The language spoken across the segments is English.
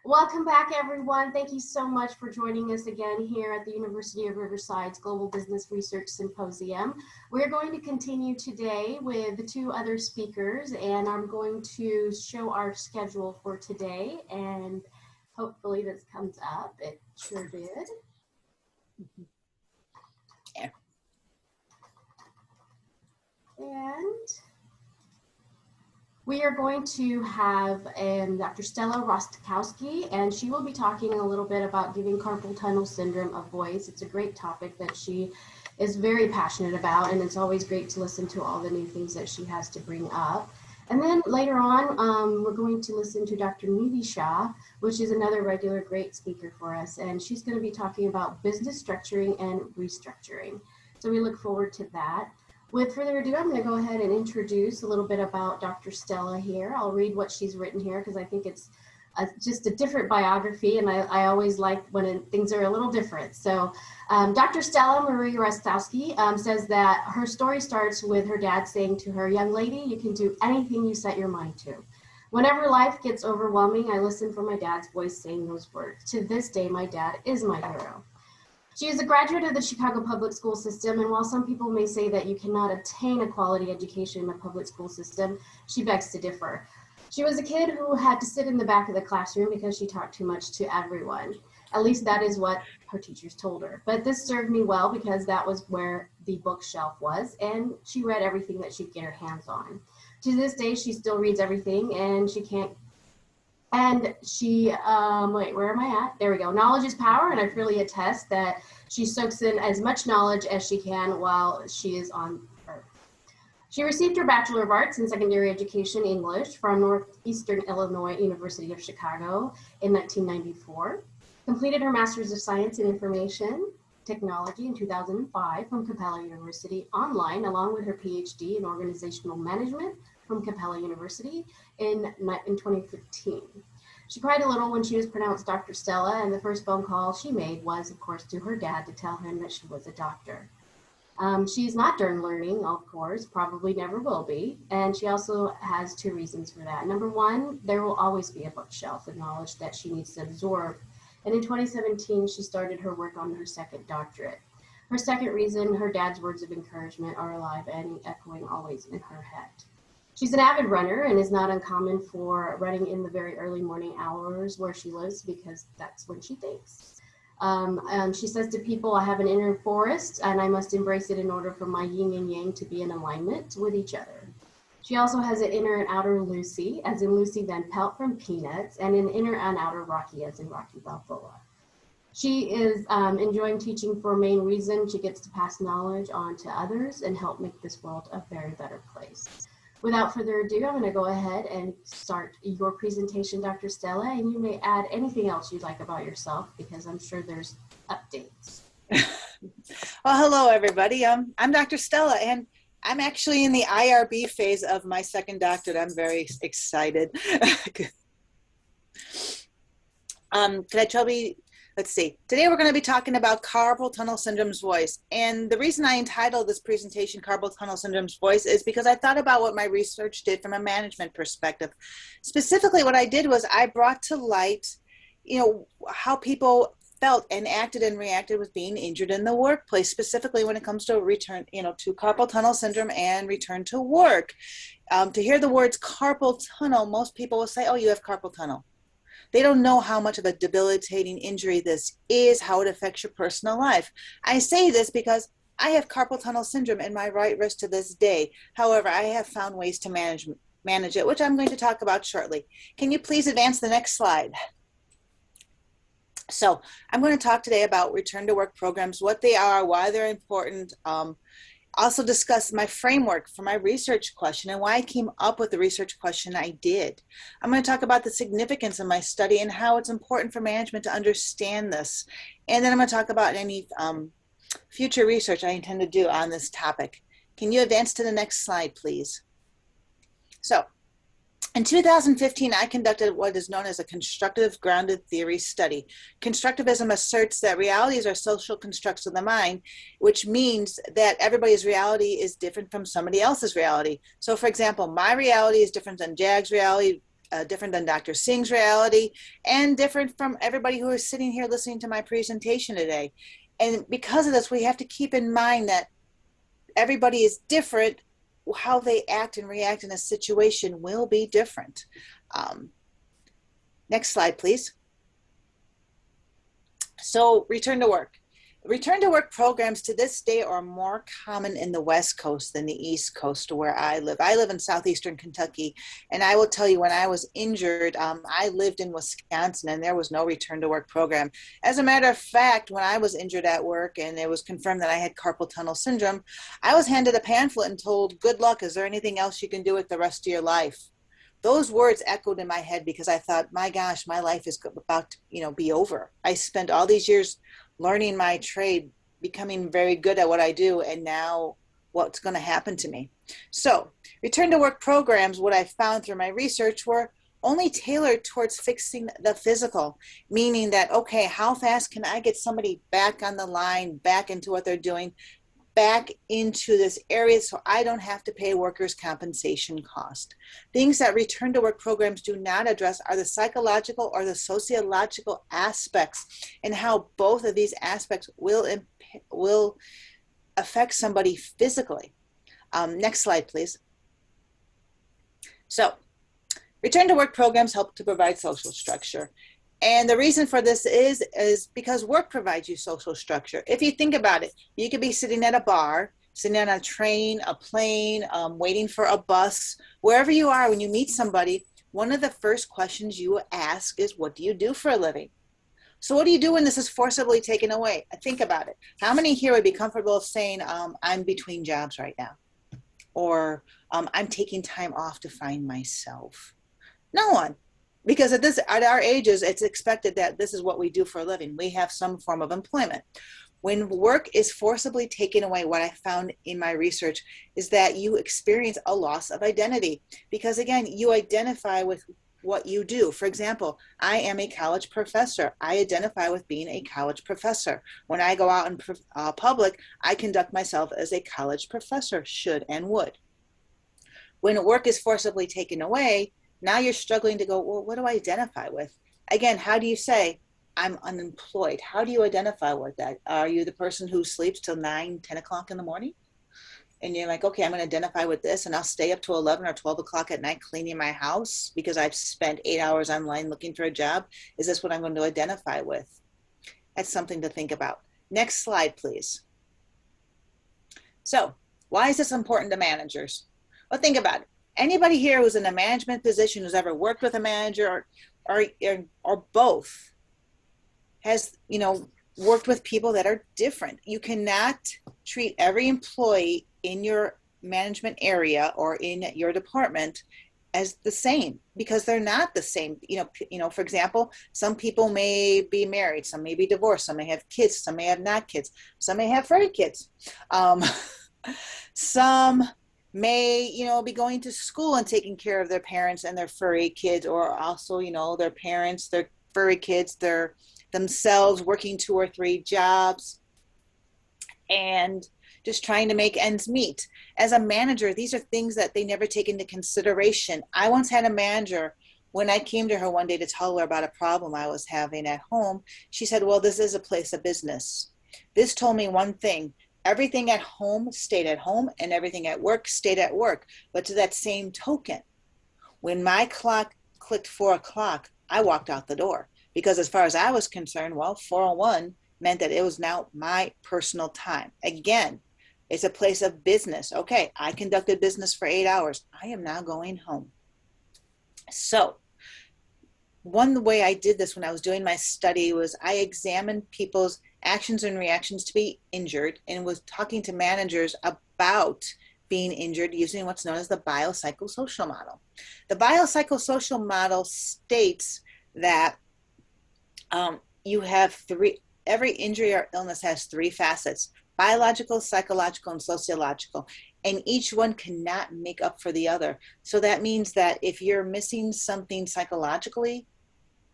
Welcome back, everyone. Thank you so much for joining us again here at the University of Riverside's Global Business Research Symposium. We're going to continue today with the two other speakers, and I'm going to show our schedule for today, and hopefully this comes up. It sure did. Yeah. And we are going to have Dr. Stella Rostkowski, and she will be talking a little bit about giving carpal tunnel syndrome a voice. It's a great topic that she is very passionate about, and it's always great to listen to all the new things that she has to bring up. And then later on, we're going to listen to Dr. Nidhi Shah, which is another regular great speaker for us, and she's going to be talking about business structuring and restructuring. So we look forward to that. With further ado, I'm going to go ahead and introduce a little bit about Dr. Stella here. I'll read what she's written here because I think it's just a different biography, and I always like when things are a little different. So Dr. Stella Marie Rostkowski says that her story starts with her dad saying to her, "Young lady, you can do anything you set your mind to." Whenever life gets overwhelming, I listen for my dad's voice saying those words. To this day, my dad is my hero. She is a graduate of the Chicago public school system, and while some people may say that you cannot obtain a quality education in the public school system, she begs to differ. She was a kid who had to sit in the back of the classroom because she talked too much to everyone. At least that is what her teachers told her. But this served me well because that was where the bookshelf was, and she read everything that she could get her hands on. To this day, she still reads everything, and she can't. And she, wait, where am I at? There we go. Knowledge is power, and I freely attest that she soaks in as much knowledge as she can while she is on Earth. She received her Bachelor of Arts in Secondary Education English from Northeastern Illinois University of Chicago in 1994, completed her Master's of Science in Information Technology in 2005 from Capella University online, along with her PhD in Organizational Management from Capella University in 2015. She cried a little when she was pronounced Dr. Stella, and the first phone call she made was, of course, to her dad to tell him that she was a doctor. She's not done learning, of course, probably never will be, and she also has two reasons for that. Number one, there will always be a bookshelf of knowledge that she needs to absorb, and in 2017, she started her work on her second doctorate. Her second reason, her dad's words of encouragement are alive and echoing always in her head. She's an avid runner and is not uncommon for running in the very early morning hours where she lives because that's when she thinks. She says to people, I have an inner forest and I must embrace it in order for my yin and yang to be in alignment with each other. She also has an inner and outer Lucy, as in Lucy Van Pelt from Peanuts, and an inner and outer Rocky, as in Rocky Balboa. She is enjoying teaching for a main reason. She gets to pass knowledge on to others and help make this world a very better place. Without further ado, I'm going to go ahead and start your presentation, Dr. Stella, and you may add anything else you'd like about yourself because I'm sure there's updates. Well, hello, everybody. I'm Dr. Stella, and I'm actually in the IRB phase of my second doctorate. I'm very excited. Could I tell you? Let's see. Today we're going to be talking about carpal tunnel syndrome's voice. And the reason I entitled this presentation Carpal Tunnel Syndrome's Voice is because I thought about what my research did from a management perspective. Specifically, what I did was I brought to light, how people felt and acted and reacted with being injured in the workplace, specifically when it comes to return, to carpal tunnel syndrome and return to work. To hear the words carpal tunnel, most people will say, oh, you have carpal tunnel. They don't know how much of a debilitating injury this is, how it affects your personal life. I say this because I have carpal tunnel syndrome in my right wrist to this day. However, I have found ways to manage it, which I'm going to talk about shortly. Can you please advance the next slide? So I'm going to talk today about return to work programs, what they are, why they're important, also discuss my framework for my research question and why I came up with the research question I did. I'm going to talk about the significance of my study and how it's important for management to understand this. And then I'm going to talk about any future research I intend to do on this topic. Can you advance to the next slide, please? So, in 2015, I conducted what is known as a constructive grounded theory study. Constructivism asserts that realities are social constructs of the mind, which means that everybody's reality is different from somebody else's reality. So for example, my reality is different than Jag's reality, different than Dr. Singh's reality, and different from everybody who is sitting here listening to my presentation today. And because of this, we have to keep in mind that everybody is different. How they act and react in a situation will be different. Next slide, please. So return to work. Return to work programs to this day are more common in the West Coast than the East Coast, where I live. I live in southeastern Kentucky, and I will tell you, when I was injured, I lived in Wisconsin, and there was no return to work program. As a matter of fact, when I was injured at work and it was confirmed that I had carpal tunnel syndrome, I was handed a pamphlet and told, "Good luck. Is there anything else you can do with the rest of your life?" Those words echoed in my head because I thought, my gosh, my life is about to, be over. I spent all these years learning my trade, becoming very good at what I do, and now what's going to happen to me? So return to work programs, what I found through my research, were only tailored towards fixing the physical, meaning that, okay, how fast can I get somebody back on the line, back into what they're doing, back into this area so I don't have to pay workers' compensation cost. Things that return to work programs do not address are the psychological or the sociological aspects, and how both of these aspects will affect somebody physically. Next slide, please. So return to work programs help to provide social structure. And the reason for this is because work provides you social structure. If you think about it, you could be sitting at a bar, sitting on a train, a plane, waiting for a bus, wherever you are. When you meet somebody, one of the first questions you ask is, what do you do for a living? So what do you do when this is forcibly taken away? Think about it. How many here would be comfortable saying, I'm between jobs right now? Or I'm taking time off to find myself? No one. Because at our ages, it's expected that this is what we do for a living. We have some form of employment. When work is forcibly taken away, what I found in my research is that you experience a loss of identity. Because again, you identify with what you do. For example, I am a college professor. I identify with being a college professor. When I go out in public, I conduct myself as a college professor, should and would. When work is forcibly taken away, now you're struggling to go, well, what do I identify with? Again, how do you say, I'm unemployed? How do you identify with that? Are you the person who sleeps till 9, 10 o'clock in the morning? And you're like, okay, I'm going to identify with this, and I'll stay up to 11 or 12 o'clock at night cleaning my house because I've spent 8 hours online looking for a job. Is this what I'm going to identify with? That's something to think about. Next slide, please. So why is this important to managers? Well, think about it. Anybody here who's in a management position, who's ever worked with a manager or both, has, worked with people that are different. You cannot treat every employee in your management area or in your department as the same, because they're not the same. For example, some people may be married, some may be divorced, some may have kids, some may have not kids, some may have furry kids. Some may, be going to school and taking care of their parents and their furry kids, or also, their parents, their furry kids, their themselves working 2 or 3 jobs and just trying to make ends meet. As a manager, these are things that they never take into consideration. I once had a manager, when I came to her one day to tell her about a problem I was having at home, she said, well, this is a place of business. This told me one thing: everything at home stayed at home and everything at work stayed at work. But to that same token, when my clock clicked 4 o'clock, I walked out the door, because as far as I was concerned, well, 4:01 meant that it was now my personal time. Again, it's a place of business. Okay, I conducted business for 8 hours. I am now going home. So one way I did this when I was doing my study was I examined people's actions and reactions to be injured, and was talking to managers about being injured using what's known as the biopsychosocial model. The biopsychosocial model states that you have every injury or illness has 3 facets: biological, psychological, and sociological. And each one cannot make up for the other. So that means that if you're missing something psychologically,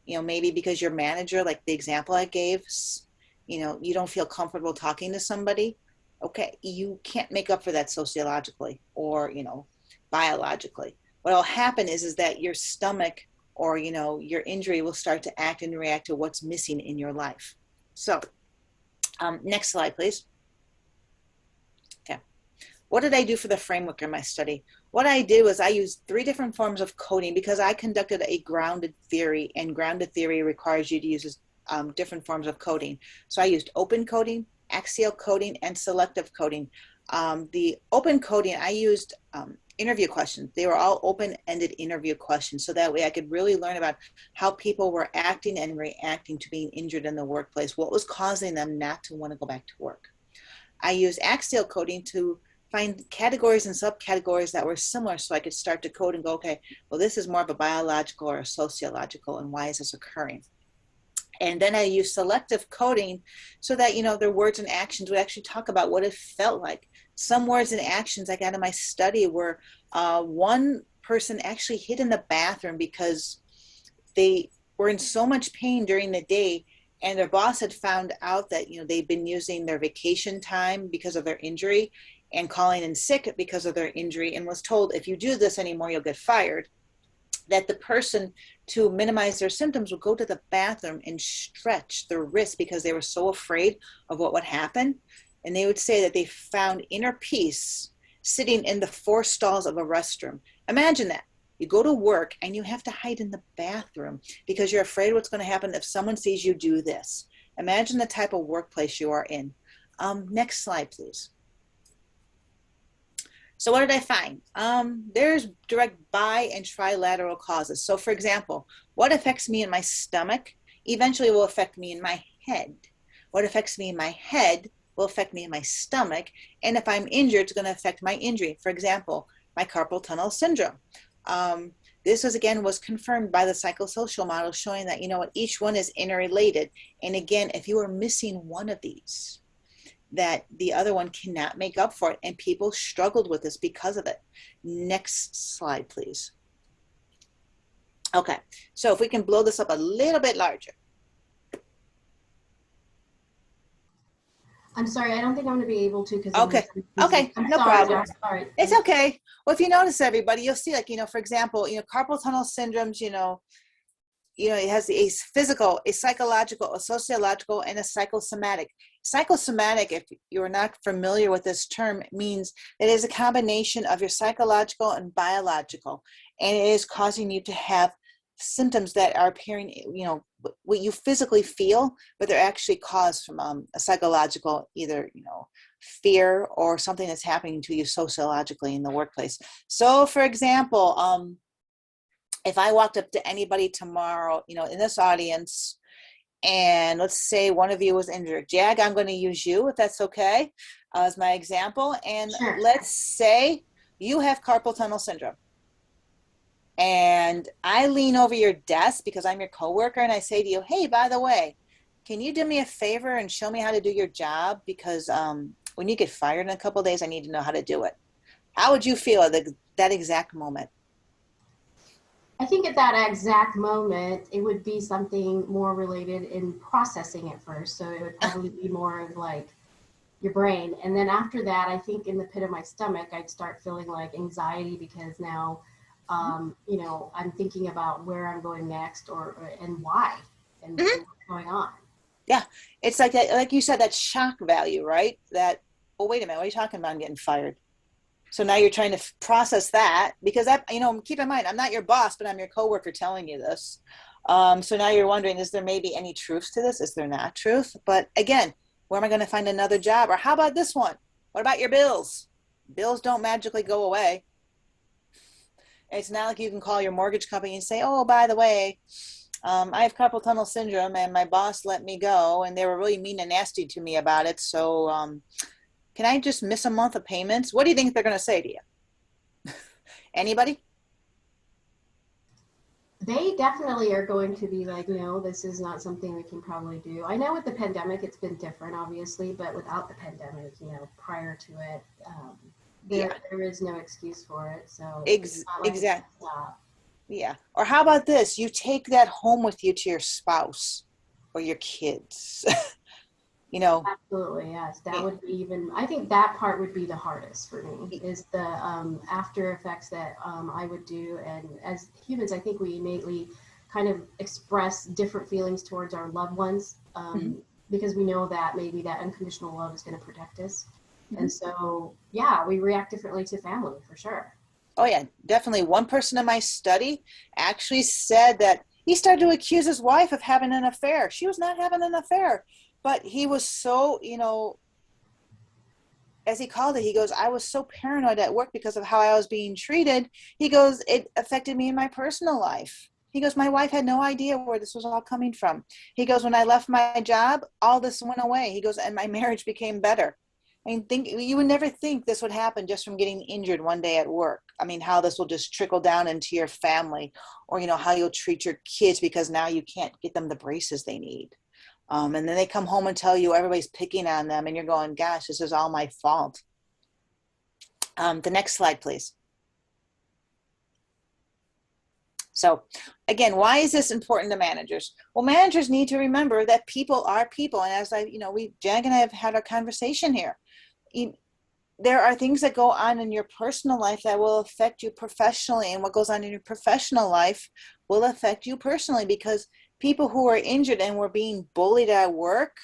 maybe because your manager, like the example I gave, you don't feel comfortable talking to somebody, okay, you can't make up for that sociologically or, biologically. what will happen is that your stomach or, your injury will start to act and react to what's missing in your life. So next slide, please. Okay. What did I do for the framework in my study? What I did was I used 3 different forms of coding because I conducted a grounded theory, and grounded theory requires you to use different forms of coding. So I used open coding, axial coding, and selective coding. The open coding, I used interview questions. They were all open-ended interview questions, so that way I could really learn about how people were acting and reacting to being injured in the workplace, what was causing them not to want to go back to work. I used axial coding to find categories and subcategories that were similar, so I could start to code and go, okay, well, this is more of a biological or a sociological, and why is this occurring? And then I use selective coding so that, their words and actions would actually talk about what it felt like. Some words and actions I got in my study were one person actually hid in the bathroom because they were in so much pain during the day, and their boss had found out that, they'd been using their vacation time because of their injury and calling in sick because of their injury, and was told, if you do this anymore, you'll get fired. That the person, to minimize their symptoms, would go to the bathroom and stretch their wrists because they were so afraid of what would happen. And they would say that they found inner peace sitting in the 4 stalls of a restroom. Imagine that. You go to work and you have to hide in the bathroom because you're afraid what's going to happen if someone sees you do this. Imagine the type of workplace you are in. Next slide, please. So what did I find? There's direct bi and trilateral causes. So for example, what affects me in my stomach eventually will affect me in my head. What affects me in my head will affect me in my stomach. And if I'm injured, it's going to affect my injury. For example, my carpal tunnel syndrome. This was confirmed by the psychosocial model, showing that, each one is interrelated. And again, if you are missing one of these, that the other one cannot make up for it, and people struggled with this because of it. Next slide, please. Okay, so if we can blow this up a little bit larger. I'm sorry, I don't think I'm going to be able to because okay, no problem. Sorry. It's okay. Well, if you notice, everybody, you'll see, for example, carpal tunnel syndromes, it has a physical, a psychological, a sociological, and a psychosomatic. Psychosomatic, if you're not familiar with this term, means it is a combination of your psychological and biological, and it is causing you to have symptoms that are appearing, what you physically feel, but they're actually caused from a psychological, either, fear or something that's happening to you sociologically in the workplace. So, for example, if I walked up to anybody tomorrow, in this audience, and let's say one of you was injured. Jag, I'm going to use you, if that's okay, as my example. And Sure. Let's say you have carpal tunnel syndrome. And I lean over your desk because I'm your coworker, and I say to you, hey, by the way, can you do me a favor and show me how to do your job? Because when you get fired in a couple of days, I need to know how to do it. How would you feel at that exact moment? I think at that exact moment, it would be something more related in processing at first. So it would probably be more of like your brain. And then after that, I think in the pit of my stomach, I'd start feeling like anxiety because now, I'm thinking about where I'm going next and why and what's going on. Yeah, it's like that, like you said, that shock value, right? That, oh, wait a minute, what are you talking about? I'm getting fired. So now you're trying to process that because keep in mind, I'm not your boss, but I'm your coworker telling you this. So now you're wondering, is there maybe any truth to this? Is there not truth? But again, where am I going to find another job? Or how about this one? What about your bills? Bills don't magically go away. It's not like you can call your mortgage company and say, oh, by the way, I have carpal tunnel syndrome and my boss let me go and they were really mean and nasty to me about it. So can I just miss a month of payments? What do you think they're going to say to you? Anybody? They definitely are going to be like, no, this is not something we can probably do. I know with the pandemic, it's been different, obviously, but without the pandemic, prior to it, there is no excuse for it. So exactly. Yeah. Or how about this? You take that home with you to your spouse or your kids. you know. Absolutely, yes. That Yeah. would be even, I think that part would be the hardest for me, is the after effects that I would do. And as humans, I think we innately kind of express different feelings towards our loved ones, Mhm, because we know that maybe that unconditional love is going to protect us. mhm. And so, yeah, we react differently to family for sure. Oh yeah, definitely. One person in my study actually said that he started to accuse his wife of having an affair. She was not having an affair, but he was so, as he called it, he goes, I was so paranoid at work because of how I was being treated. He goes, it affected me in my personal life. He goes, my wife had no idea where this was all coming from. He goes, when I left my job, all this went away. He goes, and my marriage became better. I mean, think you would never think this would happen just from getting injured one day at work. I mean, how this will just trickle down into your family, or how you'll treat your kids because now you can't get them the braces they need. And then they come home and tell you everybody's picking on them, and you're going, gosh, this is all my fault. The next slide, please. So again, why is this important to managers? Well, managers need to remember that people are people. And as Jag and I have had our conversation here. There are things that go on in your personal life that will affect you professionally, and what goes on in your professional life will affect you personally, because people who are injured and were being bullied at work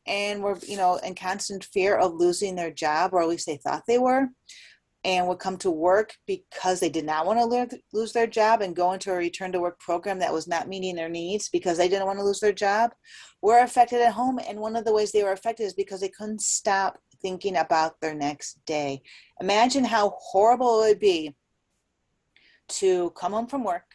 and were, in constant fear of losing their job, or at least they thought they were, and would come to work because they did not want to lose their job and go into a return to work program that was not meeting their needs because they didn't want to lose their job, were affected at home. And one of the ways they were affected is because they couldn't stop thinking about their next day. Imagine how horrible it would be to come home from work,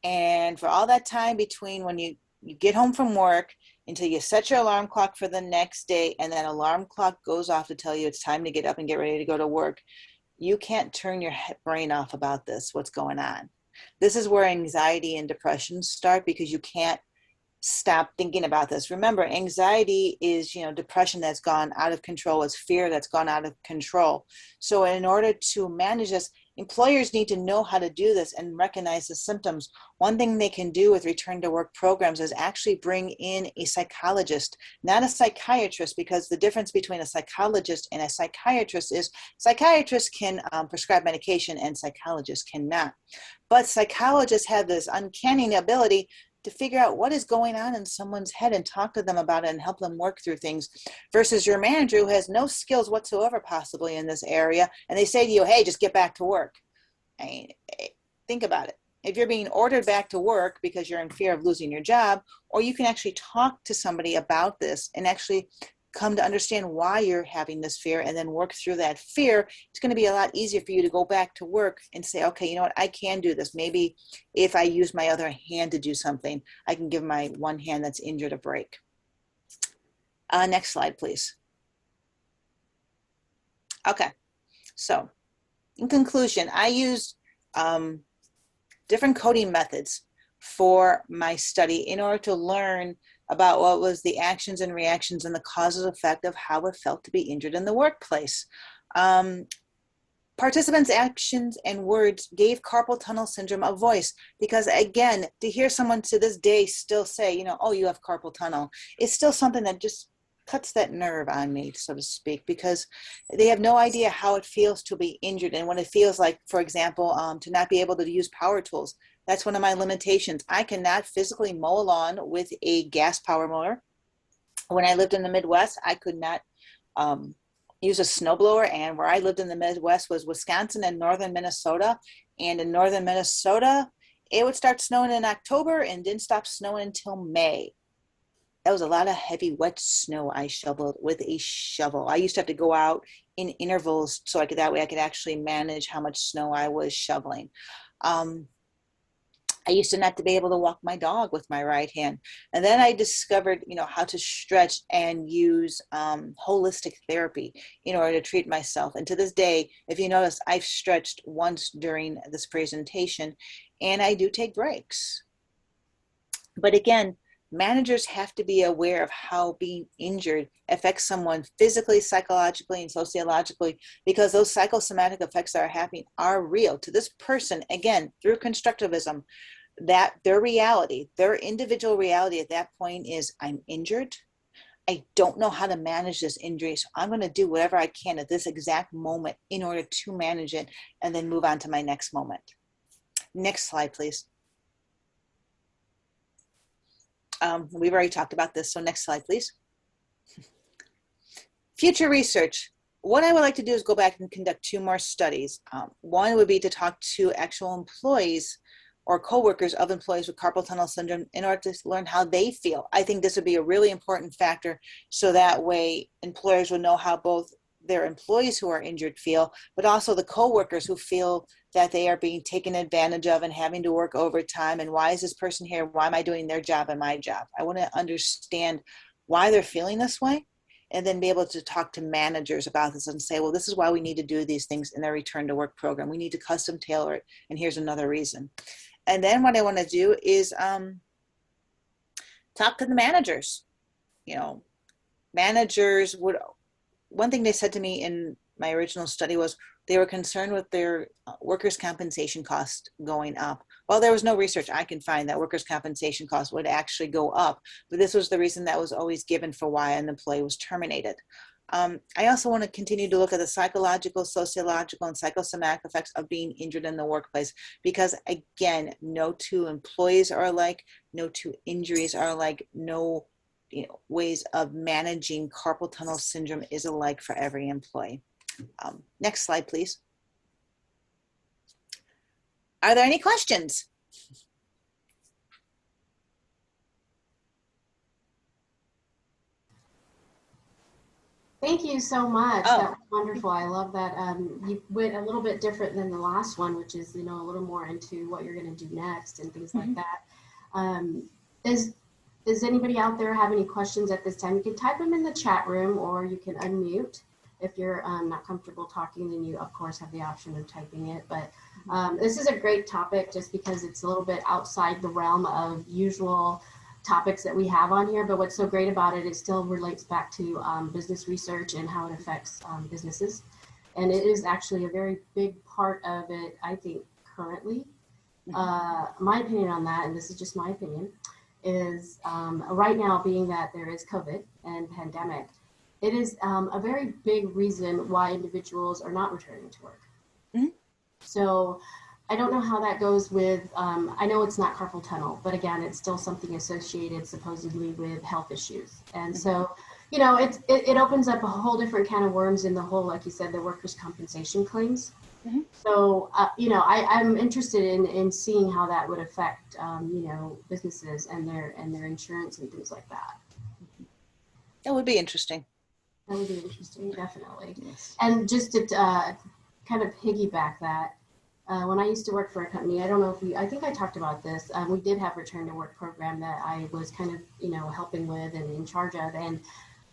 and for all that time between when you get home from work until you set your alarm clock for the next day, and that alarm clock goes off to tell you it's time to get up and get ready to go to work, you can't turn your brain off about this, what's going on. This is where anxiety and depression start, because you can't stop thinking about this. Remember, anxiety is, depression that's gone out of control. It's fear that's gone out of control. So in order to manage this, employers need to know how to do this and recognize the symptoms. One thing they can do with return to work programs is actually bring in a psychologist, not a psychiatrist, because the difference between a psychologist and a psychiatrist is psychiatrists can prescribe medication and psychologists cannot. But psychologists have this uncanny ability to figure out what is going on in someone's head and talk to them about it and help them work through things, versus your manager who has no skills whatsoever possibly in this area, and they say to you, hey, just get back to work. I mean, think about it. If you're being ordered back to work because you're in fear of losing your job, or you can actually talk to somebody about this and actually come to understand why you're having this fear and then work through that fear, it's going to be a lot easier for you to go back to work and say, okay, you know what, I can do this. Maybe if I use my other hand to do something, I can give my one hand that's injured a break. Next slide, please. Okay, so in conclusion, I used different coding methods for my study in order to learn about what was the actions and reactions and the causes effect of how it felt to be injured in the workplace. Participants' actions and words gave carpal tunnel syndrome a voice, because again, to hear someone to this day still say, oh, you have carpal tunnel, it's still something that just cuts that nerve on me, so to speak, because they have no idea how it feels to be injured and what it feels like, for example, to not be able to use power tools. That's one of my limitations. I cannot physically mow a lawn with a gas power mower. When I lived in the Midwest, I could not use a snowblower, and where I lived in the Midwest was Wisconsin and northern Minnesota. And in northern Minnesota, it would start snowing in October and didn't stop snowing until May. That was a lot of heavy, wet snow I shoveled with a shovel. I used to have to go out in intervals so that way I could actually manage how much snow I was shoveling. I used to not to be able to walk my dog with my right hand. And then I discovered, how to stretch and use holistic therapy in order to treat myself. And to this day, if you notice, I've stretched once during this presentation, and I do take breaks. But again, managers have to be aware of how being injured affects someone physically, psychologically, and sociologically, because those psychosomatic effects that are happening are real to this person, again, through constructivism, that their reality, their individual reality at that point is, I'm injured, I don't know how to manage this injury, so I'm going to do whatever I can at this exact moment in order to manage it and then move on to my next moment. Next slide, please. We've already talked about this, so next slide, please. Future research. What I would like to do is go back and conduct 2 more studies. One would be to talk to actual employees or coworkers of employees with carpal tunnel syndrome in order to learn how they feel. I think this would be a really important factor, so that way employers will know how both their employees who are injured feel, but also the coworkers who feel that they are being taken advantage of and having to work overtime. And why is this person here? Why am I doing their job and my job? I want to understand why they're feeling this way, and then be able to talk to managers about this and say, well, this is why we need to do these things in their return to work program. We need to custom tailor it. And here's another reason. And then what I want to do is talk to the managers. You know, managers would, one thing they said to me in my original study was they were concerned with their workers' compensation costs going up. Well, there was no research I can find that workers' compensation costs would actually go up, but this was the reason that was always given for why an employee was terminated. I also want to continue to look at the psychological, sociological, and psychosomatic effects of being injured in the workplace, because again, no 2 employees are alike, no 2 injuries are alike, no ways of managing carpal tunnel syndrome is alike for every employee. Next slide, please. Are there any questions? Thank you so much. Oh. That was wonderful. I love that. You went a little bit different than the last one, which is, a little more into what you're going to do next and things like that. Does anybody out there have any questions at this time? You can type them in the chat room, or you can unmute. If you're not comfortable talking, then you, of course, have the option of typing it. But this is a great topic just because it's a little bit outside the realm of usual topics that we have on here. But what's so great about it, it still relates back to business research and how it affects businesses. And it is actually a very big part of it, I think, currently. My opinion on that, and this is just my opinion, is right now, being that there is COVID and pandemic, it is a very big reason why individuals are not returning to work. So I don't know how that goes with, I know it's not carpal tunnel, but again, it's still something associated supposedly with health issues. And so, it opens up a whole different can of worms in the whole, like you said, the workers' compensation claims. So, I'm interested in seeing how that would affect, businesses and their insurance and things like that. That would be interesting. That would be interesting, definitely. Yes. And just to kind of piggyback that, when I used to work for a company, I don't know if I think I talked about this. We did have return to work program that I was kind of, helping with and in charge of. And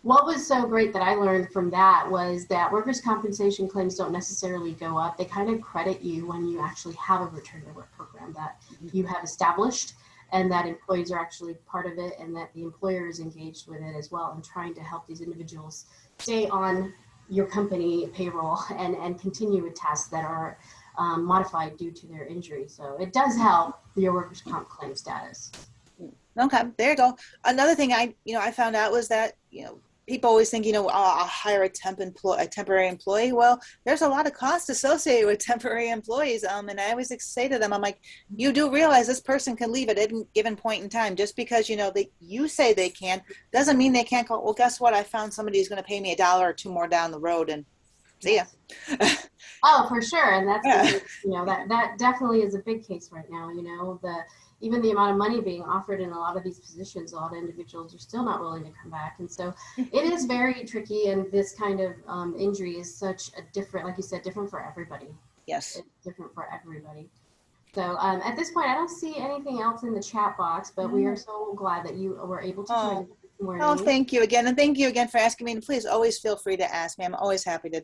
what was so great that I learned from that was that workers' compensation claims don't necessarily go up. They kind of credit you when you actually have a return to work program that you have established, and that employees are actually part of it, and that the employer is engaged with it as well and trying to help these individuals stay on your company payroll and continue with tasks that are modified due to their injury. So it does help your workers' comp claim status. Okay, there you go. Another thing I found out was that, people always think, I'll hire a temporary employee. Well, there's a lot of cost associated with temporary employees. And I always say to them, I'm like, you do realize this person can leave at any given point in time. Just because, you say they can, doesn't mean they can't go, well, guess what? I found somebody who's going to pay me $1 or $2 more down the road, and see ya. Oh, for sure. And that's, that definitely is a big case right now. Even the amount of money being offered in a lot of these positions, a lot of individuals are still not willing to come back. And so it is very tricky. And this kind of injury is such a different, like you said, different for everybody. Yes. It's different for everybody. So at this point, I don't see anything else in the chat box, but we are so glad that you were able to join us this morning. Oh, thank you again. And thank you again for asking me. And please always feel free to ask me. I'm always happy to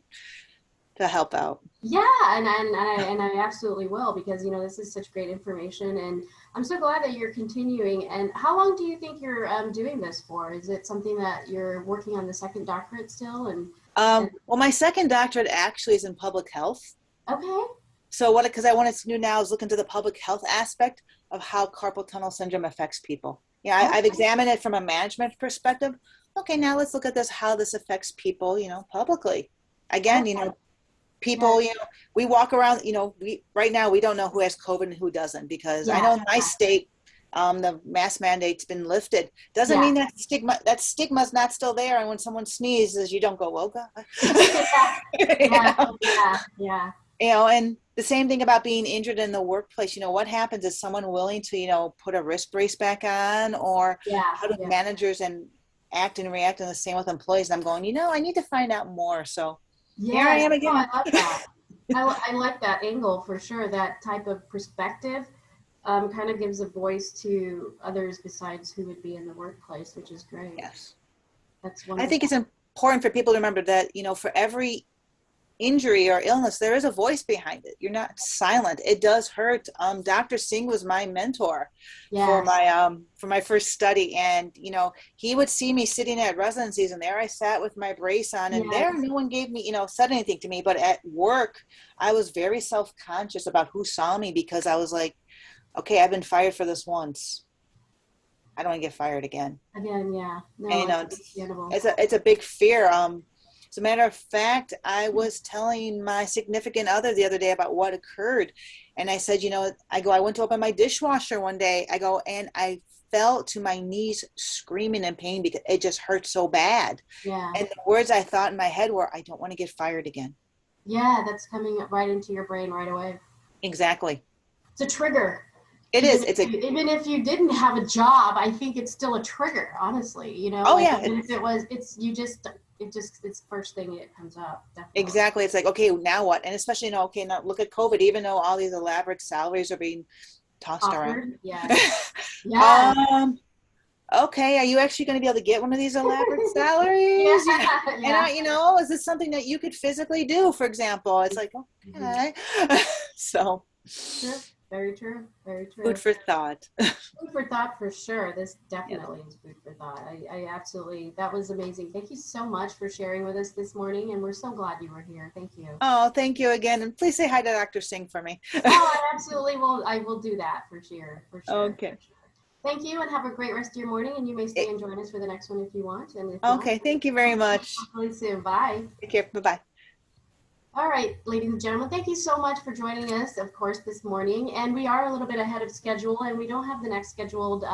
help out. Yeah, and I absolutely will, because this is such great information, and I'm so glad that you're continuing. And how long do you think you're doing this for? Is it something that you're working on the second doctorate still? Well, my second doctorate actually is in public health. Okay. So because I wanted to do now is look into the public health aspect of how carpal tunnel syndrome affects people. Yeah, I've examined it from a management perspective, okay, now let's look at this, how this affects people, publicly. Again, Okay. people, Yes. we walk around, we right now we don't know who has COVID and who doesn't, because I Yeah. know in my state, the mask mandate's been lifted. Doesn't Yeah. mean that stigma's not still there. And when someone sneezes, you don't go, well, God. Yeah. you Yeah. know? Yeah. Yeah. And the same thing about being injured in the workplace. What happens? Is someone willing to, put a wrist brace back on, or Yeah. how do Yeah. managers and act and react in the same with employees? And I'm going, I need to find out more. So here I Yes. am Oh, I again. love that. I like that angle for sure. That type of perspective kind of gives a voice to others besides who would be in the workplace, which is great. Yes. That's I think wonderful. it's important for people to remember that, for every injury or illness, there is a voice behind it. You're not silent. It does hurt. Dr. Singh was my mentor Yes. for my first study, and he would see me sitting at residencies, and there I sat with my brace on, and there Yes. no one gave me, said anything to me. But at work, I was very self-conscious about who saw me, because I was like, okay, I've been fired for this once. I don't want to get fired again. Again, yeah. And No, it's understandable. it's a big fear. As a matter of fact, I was telling my significant other the other day about what occurred, and I said, I went to open my dishwasher one day. I go, and I fell to my knees screaming in pain because it just hurt so bad. Yeah. And the words I thought in my head were, I don't want to get fired again. Yeah, that's coming right into your brain right away. Exactly. It's a trigger. It is. Even if you didn't have a job, I think it's still a trigger, honestly. Oh Like yeah, even if it was, it's you just it's first thing that comes up, definitely. exactly. It's like, okay, now what? And especially, okay, now look at COVID, even though all these elaborate salaries are being tossed around. Offered, yes. Yes. um, okay, are you actually going to be able to get one of these elaborate Yeah, salaries? yeah. Is this something that you could physically do, for example? It's like, Mhm. okay. So, True. Very true. Very food true. for thought. Food for thought for sure. This Yes. definitely is food for thought. I absolutely, that was amazing. Thank you so much for sharing with us this morning, and we're so glad you were here. Thank you. Oh, thank you again. And please say hi to Dr. Singh for me. Oh, I absolutely will. I will do that for sure. For sure. Okay. For sure. Thank you, and have a great rest of your morning. And you may stay and join us for the next one if you want. And if not, Okay, thank you very much. hopefully soon. Bye. Take care. Bye-bye. All right, ladies and gentlemen, thank you so much for joining us, of course, this morning. And we are a little bit ahead of schedule, and we don't have the next scheduled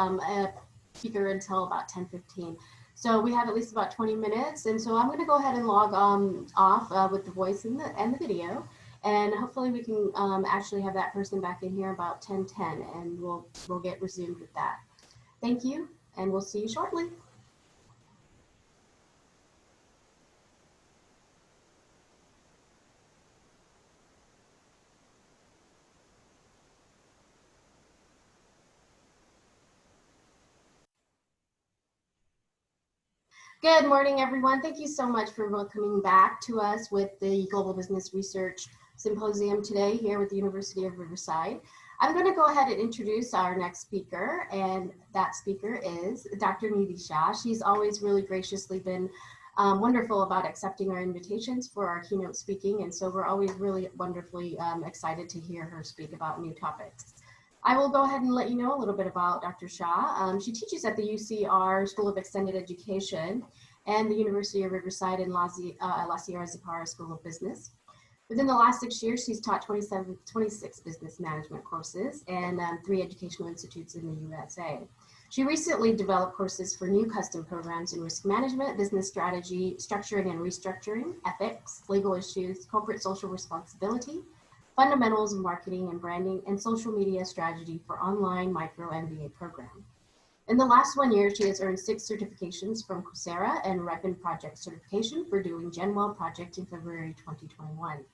speaker until about 10:15. So we have at least about 20 minutes. And so I'm going to go ahead and log off with the voice and the video. And hopefully we can actually have that person back in here about 10:10, and we'll get resumed with that. Thank you, and we'll see you shortly. Good morning, everyone. Thank you so much for coming back to us with the Global Business Research Symposium today here with the University of Riverside. I'm going to go ahead and introduce our next speaker, and that speaker is Dr. Nidhi Shah. She's always really graciously been wonderful about accepting our invitations for our keynote speaking, and so we're always really wonderfully excited to hear her speak about new topics. I will go ahead and let you know a little bit about Dr. Shah. She teaches at the UCR School of Extended Education and the University of Riverside and La Sierra Zipara School of Business. Within the last 6 years, she's taught 26 business management courses and 3 educational institutes in the USA. She recently developed courses for new custom programs in risk management, business strategy, structuring and restructuring, ethics, legal issues, corporate social responsibility, fundamentals of marketing and branding, and social media strategy for online micro MBA program. In the last 1 year, she has earned 6 certifications from Coursera and Ripen Project certification for doing GenWell project in February 2021.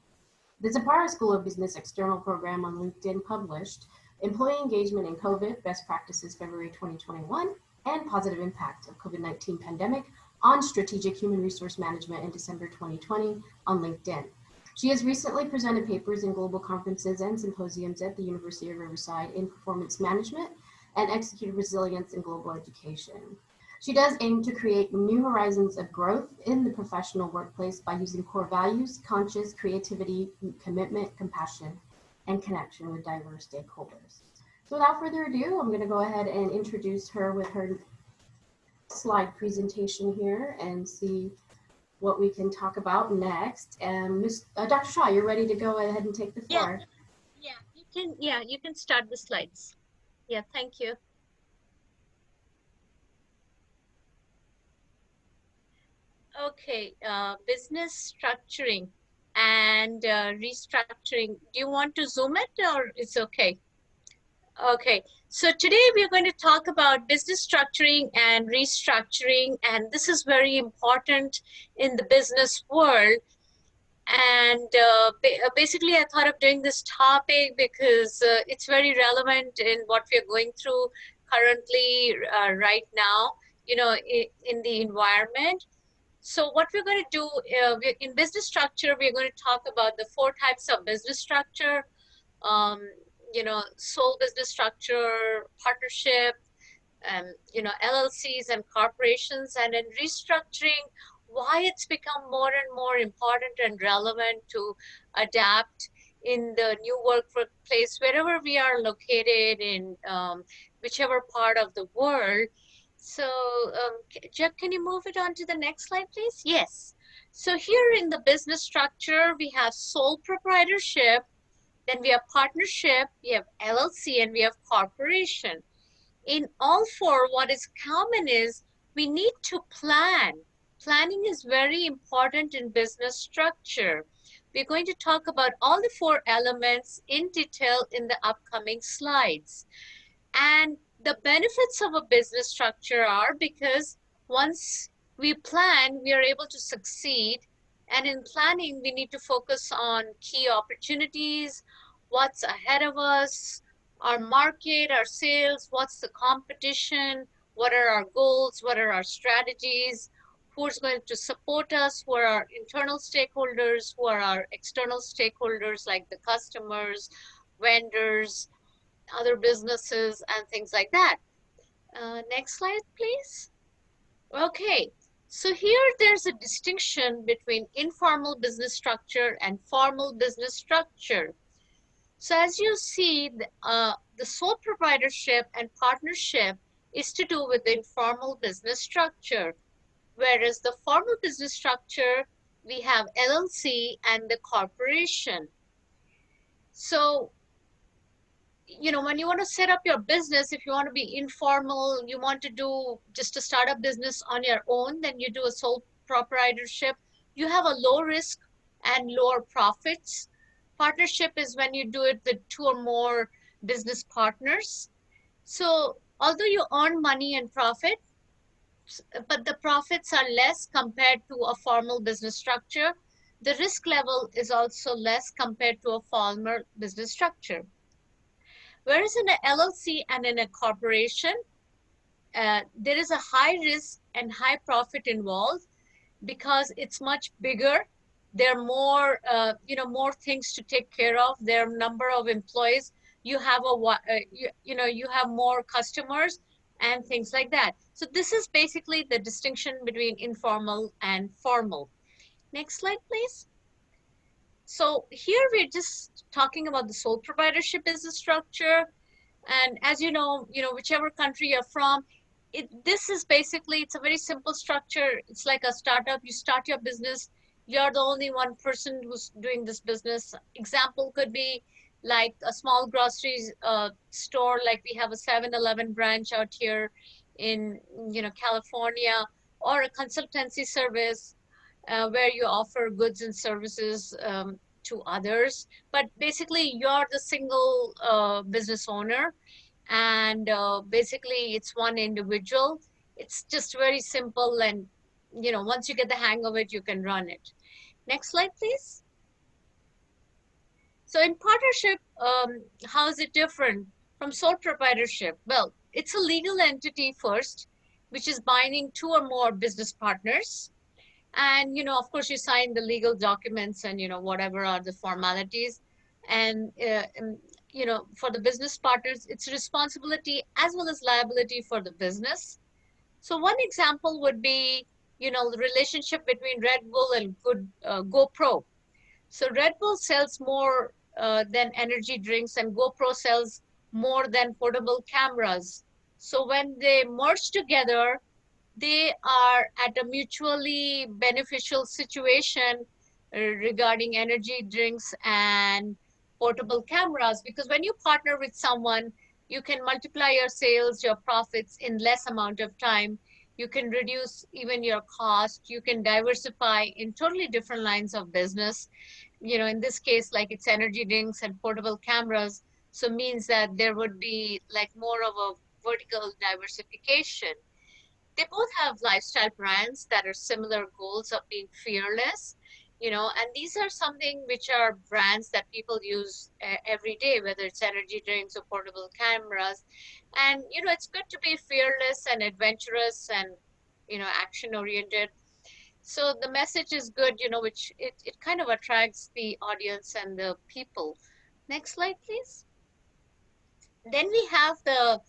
The Zipara School of Business external program on LinkedIn published Employee Engagement in COVID, Best Practices February 2021, and Positive Impact of COVID-19 Pandemic on Strategic Human Resource Management in December 2020 on LinkedIn. She has recently presented papers in global conferences and symposiums at the University of Riverside in performance management and executive resilience in global education. She does aim to create new horizons of growth in the professional workplace by using core values, conscious creativity, commitment, compassion, and connection with diverse stakeholders. So without further ado, I'm going to go ahead and introduce her with her slide presentation here and see what we can talk about next. And Dr. Shaw, you're ready to go ahead and take the floor. Yeah, you can start the slides. Yeah, thank you. Okay, business structuring and restructuring. Do you want to zoom it or it's okay? Okay, so today we're going to talk about business structuring and restructuring, and this is very important in the business world. And basically, I thought of doing this topic because it's very relevant in what we're going through currently right now, you know, in the environment. So what we're going to do in business structure, we're going to talk about the 4 types of business structure, um, you know, sole business structure, partnership, you know, LLCs and corporations, and in restructuring, why it's become more and more important and relevant to adapt in the new workplace, wherever we are located in whichever part of the world. So, Jeff, can you move it on to the next slide, please? Yes. So here in the business structure, we have sole proprietorship, then we have partnership, we have LLC, and we have corporation. In all 4, what is common is we need to plan. Planning is very important in business structure. We're going to talk about all the 4 elements in detail in the upcoming slides. And the benefits of a business structure are because once we plan, we are able to succeed. And in planning, we need to focus on key opportunities, what's ahead of us, our market, our sales, what's the competition, what are our goals, what are our strategies, who's going to support us, who are our internal stakeholders, who are our external stakeholders like the customers, vendors, other businesses, and things like that. Next slide, please. Okay, so here there's a distinction between informal business structure and formal business structure. So as you see, the sole proprietorship and partnership is to do with the informal business structure, whereas the formal business structure, we have LLC and the corporation. So, you know, when you want to set up your business, if you want to be informal, you want to do just a startup business on your own, then you do a sole proprietorship. You have a low risk and lower profits. Partnership is when you do it with 2 or more business partners. So although you earn money and profit, but the profits are less compared to a formal business structure, the risk level is also less compared to a formal business structure. Whereas in an LLC and in a corporation, there is a high risk and high profit involved because it's much bigger. There are more, you know, more things to take care of. There are a number of employees. You have you know, you have more customers and things like that. So this is basically the distinction between informal and formal. Next slide, please. So here we're just talking about the sole proprietorship business structure. And as you know, whichever country you're from, this is basically, it's a very simple structure. It's like a startup. You start your business. You're the only one person who's doing this business. Example could be like a small grocery store, like we have a 7-Eleven branch out here in, California, or a consultancy service where you offer goods and services to others. But basically, you're the single business owner, and basically, it's one individual. It's just very simple, and once you get the hang of it, you can run it. Next slide, please. So in partnership, how is it different from sole proprietorship? Well, it's a legal entity first, which is binding 2 or more business partners. And, of course, you sign the legal documents and, whatever are the formalities. And, for the business partners, it's responsibility as well as liability for the business. So one example would be, the relationship between Red Bull and GoPro. So Red Bull sells more than energy drinks, and GoPro sells more than portable cameras. So when they merge together, they are at a mutually beneficial situation regarding energy drinks and portable cameras. Because when you partner with someone, you can multiply your sales, your profits in less amount of time. You can reduce even your cost. You can diversify in totally different lines of business. You know, in this case, like it's energy drinks and portable cameras. So means that there would be like more of a vertical diversification. They both have lifestyle brands that are similar goals of being fearless, you know, and these are something which are brands that people use every day, whether it's energy drinks or portable cameras. And, you know, it's good to be fearless and adventurous and, you know, action oriented. So the message is good, you know, which it kind of attracts the audience and the people. Next slide, please. Then we have the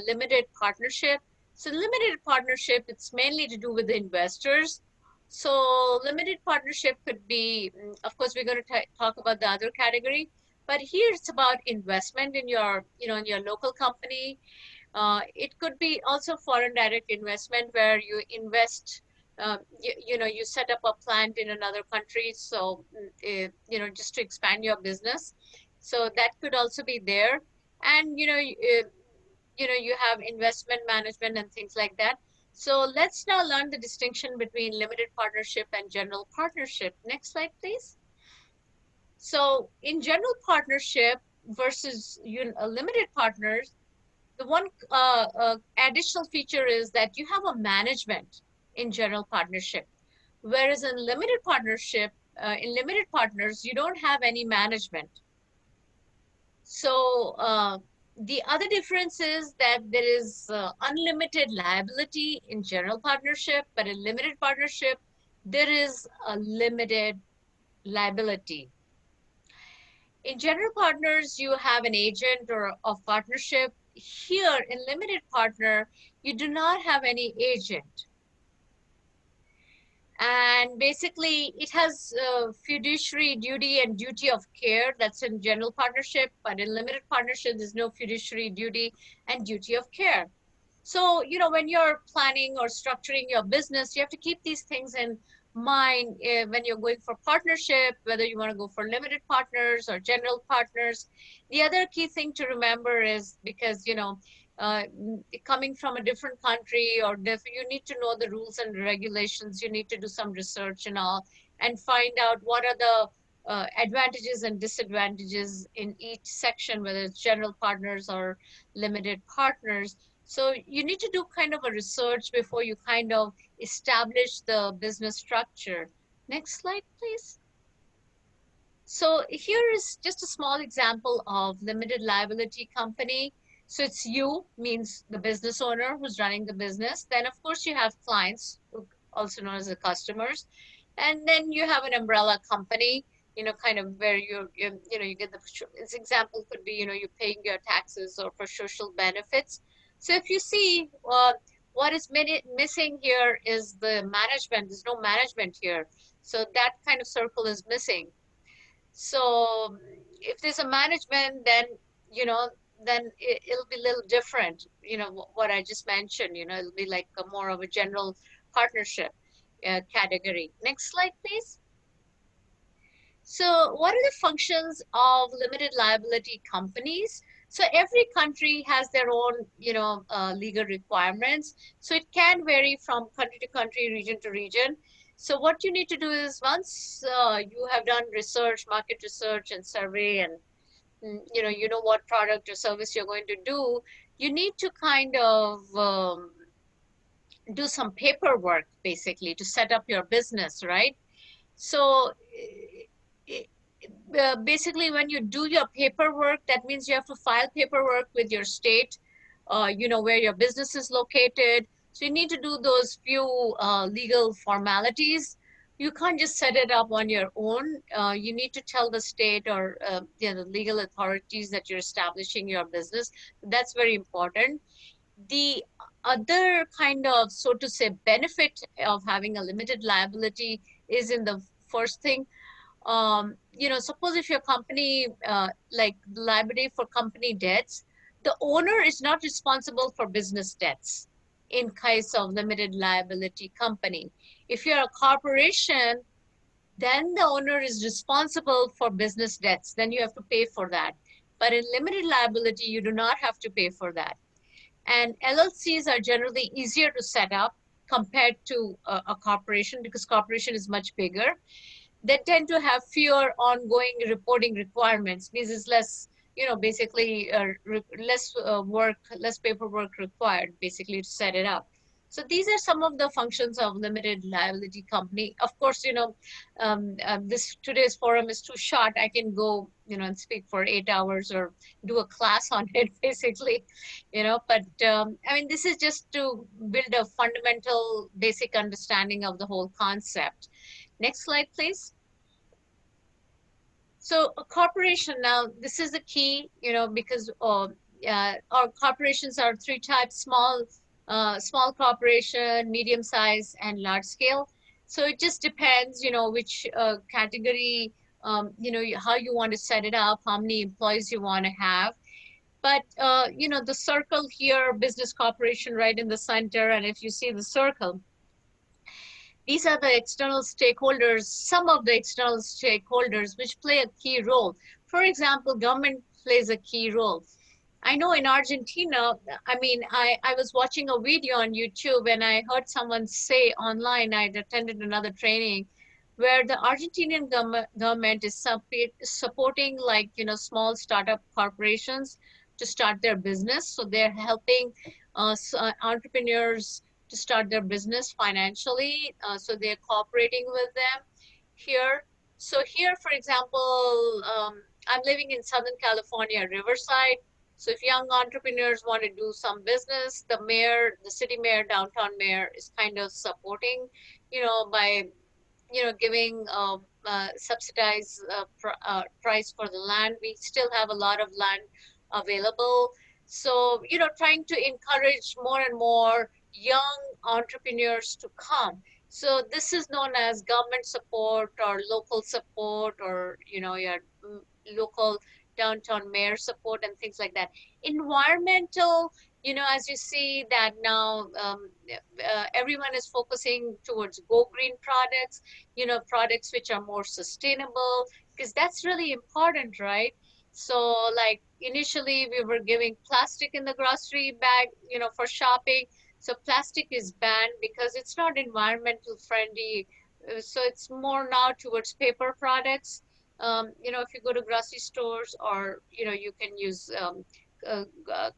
limited partnership. So limited partnership, it's mainly to do with the investors. So limited partnership could be, of course, we're going to talk about the other category, but here it's about investment in your, you know, in your local company. It could be also foreign direct investment where you invest, you know, you set up a plant in another country. So, you know, just to expand your business. So that could also be there. And, you know, you have investment management and things like that. So let's now learn the distinction between limited partnership and general partnership. Next slide, please. So in general partnership versus limited partners, the one additional feature is that you have a management in general partnership, whereas in limited partnership, in limited partners, you don't have any management. So the other difference is that there is unlimited liability in general partnership, but in limited partnership, there is a limited liability. In general partners, you have an agent or a partnership. Here in limited partner, you do not have any agent. And basically, it has fiduciary duty and duty of care. That's in general partnership, but in limited partnership, there's no fiduciary duty and duty of care. So, you know, when you're planning or structuring your business, you have to keep these things in mind when you're going for partnership, whether you want to go for limited partners or general partners. The other key thing to remember is because, you know, coming from a different country or you need to know the rules and regulations, you need to do some research and all, and find out what are the advantages and disadvantages in each section, whether it's general partners or limited partners. So you need to do kind of a research before you kind of establish the business structure. Next slide, please. So here is just a small example of limited liability company. So it's you, means the business owner who's running the business. Then of course you have clients, also known as the customers. And then you have an umbrella company, you know, kind of where you know, you get the, this example could be, you know, you're paying your taxes or for social benefits. So if you see what is missing here is the management. There's no management here. So that kind of circle is missing. So if there's a management, then, you know, then it'll be a little different, you know, what I just mentioned, you know, it'll be like a more of a general partnership category. Next slide, please. So what are the functions of limited liability companies? So every country has their own, you know, legal requirements. So it can vary from country to country, region to region. So what you need to do is once you have done research, market research and survey, and you know what product or service you're going to do, you need to kind of do some paperwork basically to set up your business, right? So basically, when you do your paperwork, that means you have to file paperwork with your state, you know, where your business is located. So you need to do those few legal formalities. You can't just set it up on your own. You need to tell the state or you know, the legal authorities that you're establishing your business. That's very important. The other kind of, so to say, benefit of having a limited liability is in the first thing, you know, suppose if your company, like liability for company debts, the owner is not responsible for business debts. in case of limited liability company. If you're a corporation, then the owner is responsible for business debts. Then you have to pay for that. But in limited liability, you do not have to pay for that. And LLCs are generally easier to set up compared to a corporation because corporation is much bigger. They tend to have fewer ongoing reporting requirements. This is less, basically less work, less paperwork required basically to set it up. So these are some of the functions of limited liability company. Of course, this today's forum is too short. I can go, and speak for 8 hours or do a class on it basically, but I mean, this is just to build a fundamental basic understanding of the whole concept. Next slide, please. So a corporation, now this is the key, because our corporations are three types: small corporation, medium size, and large scale. So it just depends, which category, how you want to set it up, how many employees you want to have. But, the circle here, business corporation right in the center, and if you see the circle, these are the external stakeholders, some of the external stakeholders which play a key role. For example, government plays a key role. I know in Argentina, I mean, I was watching a video on YouTube and I heard someone say online, I'd attended another training, where the Argentinian government is supporting like, small startup corporations to start their business. So they're helping entrepreneurs to start their business financially. So they're cooperating with them here. So here, for example, I'm living in Southern California, Riverside. So if young entrepreneurs want to do some business, the mayor, the city mayor, downtown mayor is kind of supporting, by, giving subsidized price for the land. We still have a lot of land available. So, trying to encourage more and more young entrepreneurs to come. So this is known as government support or local support, or, your local downtown mayor support and things like that. Environmental, as you see that now everyone is focusing towards go green products, products which are more sustainable, because that's really important, right? So like initially we were giving plastic in the grocery bag, for shopping. So plastic is banned because it's not environmental friendly. So it's more now towards paper products. If you go to grocery stores, or, you can use, uh, uh,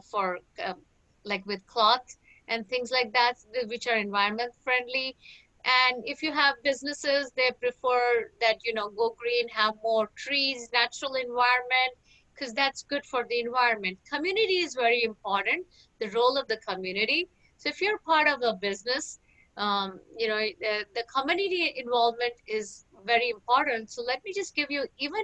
for like with cloth and things like that, which are environment friendly. And if you have businesses, they prefer that, go green, have more trees, natural environment, because that's good for the environment. Community is very important, the role of the community. So if you're part of a business, the community involvement is very important. So let me just give you, even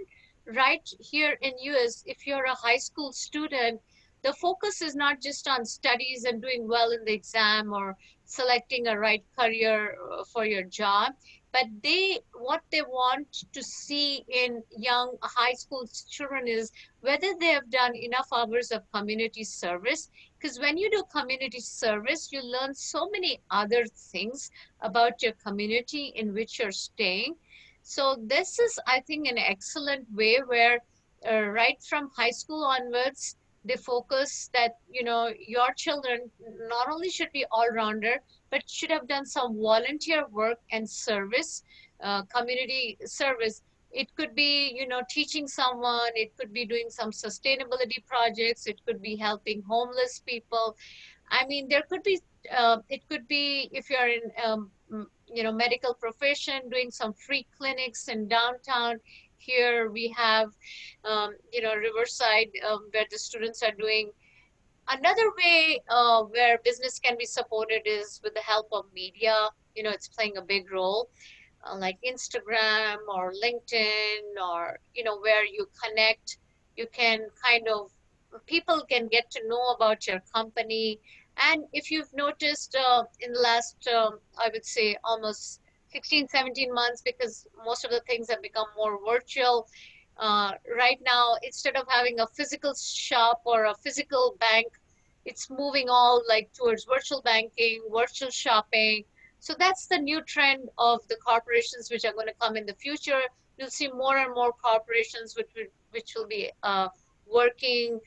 right here in US, if you're a high school student, the focus is not just on studies and doing well in the exam or selecting a right career for your job, but what they want to see in young high school children is whether they have done enough hours of community service. Because when you do community service, you learn so many other things about your community in which you're staying. So this is, I think, an excellent way where right from high school onwards, they focus that, your children not only should be all-rounder, but should have done some volunteer work and service, community service. It could be, teaching someone, it could be doing some sustainability projects, it could be helping homeless people. I mean, there could be, it could be if you're in, medical profession, doing some free clinics in downtown. Here we have, Riverside, where the students are doing. Another way where business can be supported is with the help of media. It's playing a big role, like Instagram or LinkedIn, or, where you connect, you can kind of, people can get to know about your company. And if you've noticed in the last, I would say almost 16, 17 months, because most of the things have become more virtual, right now, instead of having a physical shop or a physical bank, it's moving all like towards virtual banking, virtual shopping. So that's the new trend of the corporations which are going to come in the future. You'll see more and more corporations which will be working,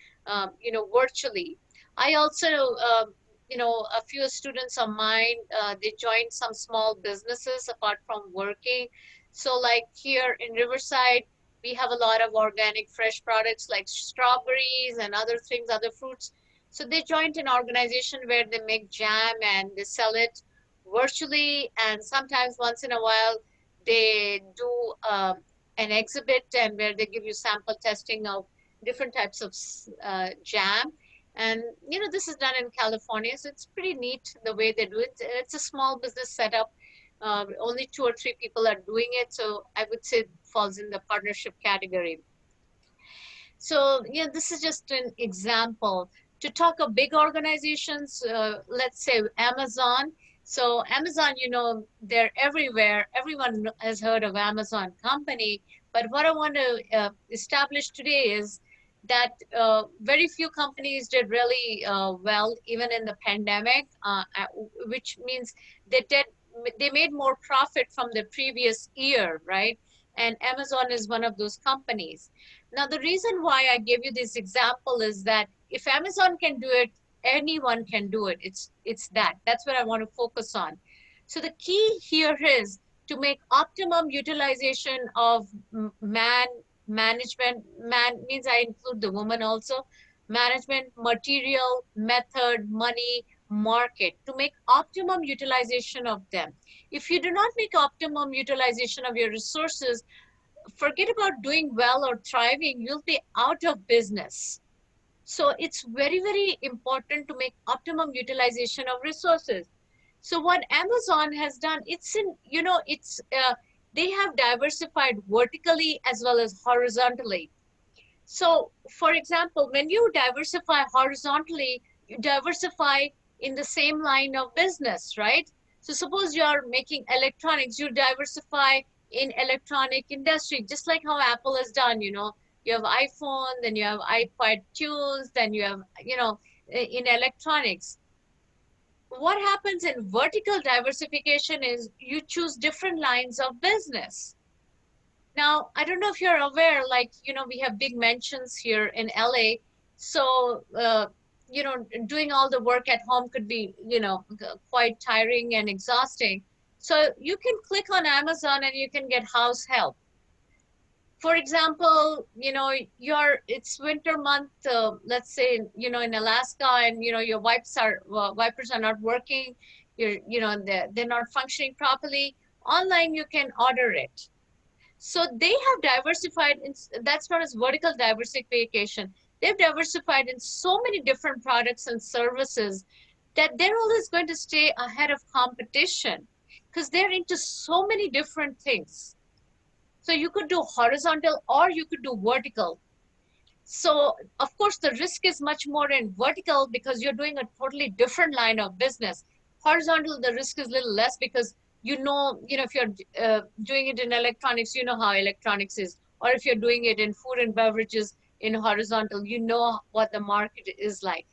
virtually. I also, a few students of mine, they joined some small businesses apart from working. So like here in Riverside, we have a lot of organic fresh products like strawberries and other things, other fruits. So they joined an organization where they make jam and they sell it virtually. And sometimes once in a while, they do an exhibit and where they give you sample testing of different types of jam. And, this is done in California. So it's pretty neat the way they do it. It's a small business setup. Only 2 or 3 people are doing it. So I would say it falls in the partnership category. So, this is just an example. To talk of big organizations, let's say Amazon. So Amazon, they're everywhere. Everyone has heard of Amazon company. But what I want to establish today is that very few companies did really well, even in the pandemic, which means they made more profit from the previous year, right? And Amazon is one of those companies. Now, the reason why I gave you this example is that if Amazon can do it, anyone can do it. That's what I want to focus on. So the key here is to make optimum utilization of management. Man means I include the woman also. Management, material, method, money, market, to make optimum utilization of them. If you do not make optimum utilization of your resources, forget about doing well or thriving, you'll be out of business. So it's very, very important to make optimum utilization of resources. So what Amazon has done, they have diversified vertically as well as horizontally. So for example, when you diversify horizontally, you diversify in the same line of business, right? So suppose you're making electronics, you diversify in electronic industry, just like how Apple has done, you have iPhone, then you have iPod tunes, then you have, in electronics. What happens in vertical diversification is you choose different lines of business. Now, I don't know if you're aware, like, we have big mentions here in LA. So, doing all the work at home could be, quite tiring and exhausting. So you can click on Amazon and you can get house help. For example, it's winter month, let's say, in Alaska, and, your wipers are not working, they're not functioning properly. Online, you can order it. So they have diversified, that's known as vertical diversification. They've diversified in so many different products and services that they're always going to stay ahead of competition because they're into so many different things. So you could do horizontal or you could do vertical. So of course the risk is much more in vertical because you're doing a totally different line of business. Horizontal, the risk is a little less because if you're doing it in electronics, you know how electronics is. Or if you're doing it in food and beverages in horizontal, you know what the market is like.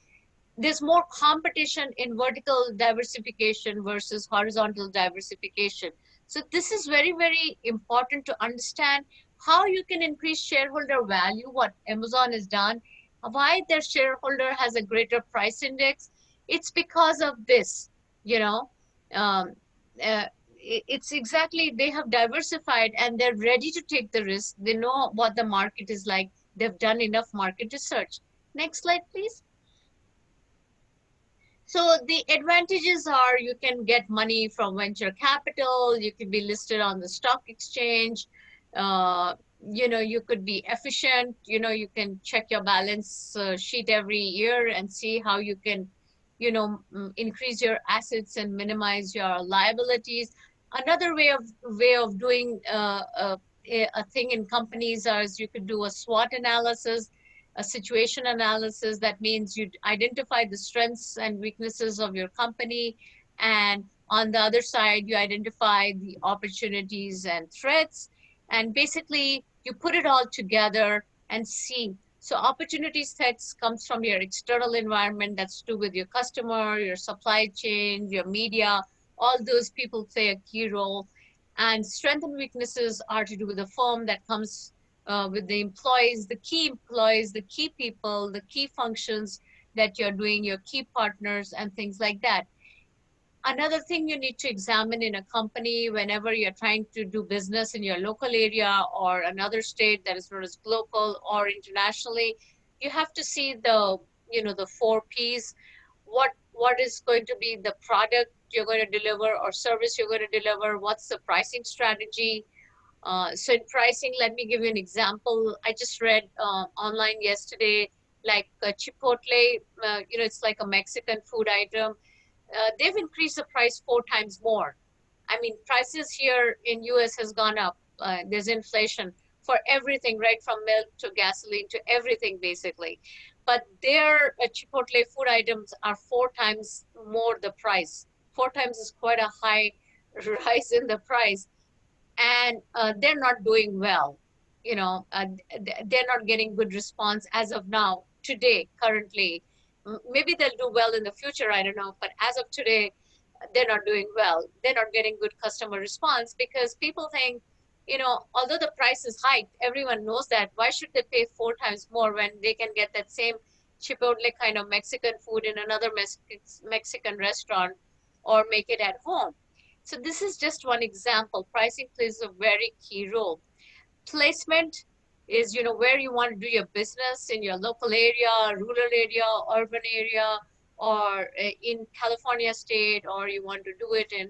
There's more competition in vertical diversification versus horizontal diversification. So this is very, very important to understand how you can increase shareholder value, what Amazon has done, why their shareholder has a greater price index. It's because of this, um, it's exactly, they have diversified and they're ready to take the risk. They know what the market is like. They've done enough market research. Next slide, please. So the advantages are you can get money from venture capital, you can be listed on the stock exchange, you could be efficient, you can check your balance sheet every year and see how you can, increase your assets and minimize your liabilities. Another way of doing a thing in companies is you could do a SWOT analysis, a situation analysis. That means you identify the strengths and weaknesses of your company. And on the other side, you identify the opportunities and threats. And basically, you put it all together and see. So opportunity sets comes from your external environment that's to do with your customer, your supply chain, your media, all those people play a key role. And strength and weaknesses are to do with the firm that comes with the employees, the key people, the key functions that you're doing, your key partners and things like that. Another thing you need to examine in a company whenever you're trying to do business in your local area or another state that is known as global or internationally, you have to see the, the 4 Ps. What is going to be the product you're going to deliver or service you're going to deliver? What's the pricing strategy? So in pricing, let me give you an example. I just read online yesterday, like Chipotle, it's like a Mexican food item. They've increased the price 4 times more. I mean, prices here in US has gone up. There's inflation for everything, right from milk to gasoline to everything, basically. But their Chipotle food items are 4 times more the price. 4 times is quite a high rise in the price, and they're not doing well. They're not getting good response as of now, today, currently. Maybe they'll do well in the future, I don't know. But as of today, they're not doing well. They're not getting good customer response because people think, although the price is hiked, everyone knows that. Why should they pay 4 times more when they can get that same Chipotle kind of Mexican food in another Mexican restaurant or make it at home? So this is just one example. Pricing plays a very key role. Placement is, where you want to do your business in your local area, rural area, urban area, or in California state, or you want to do it in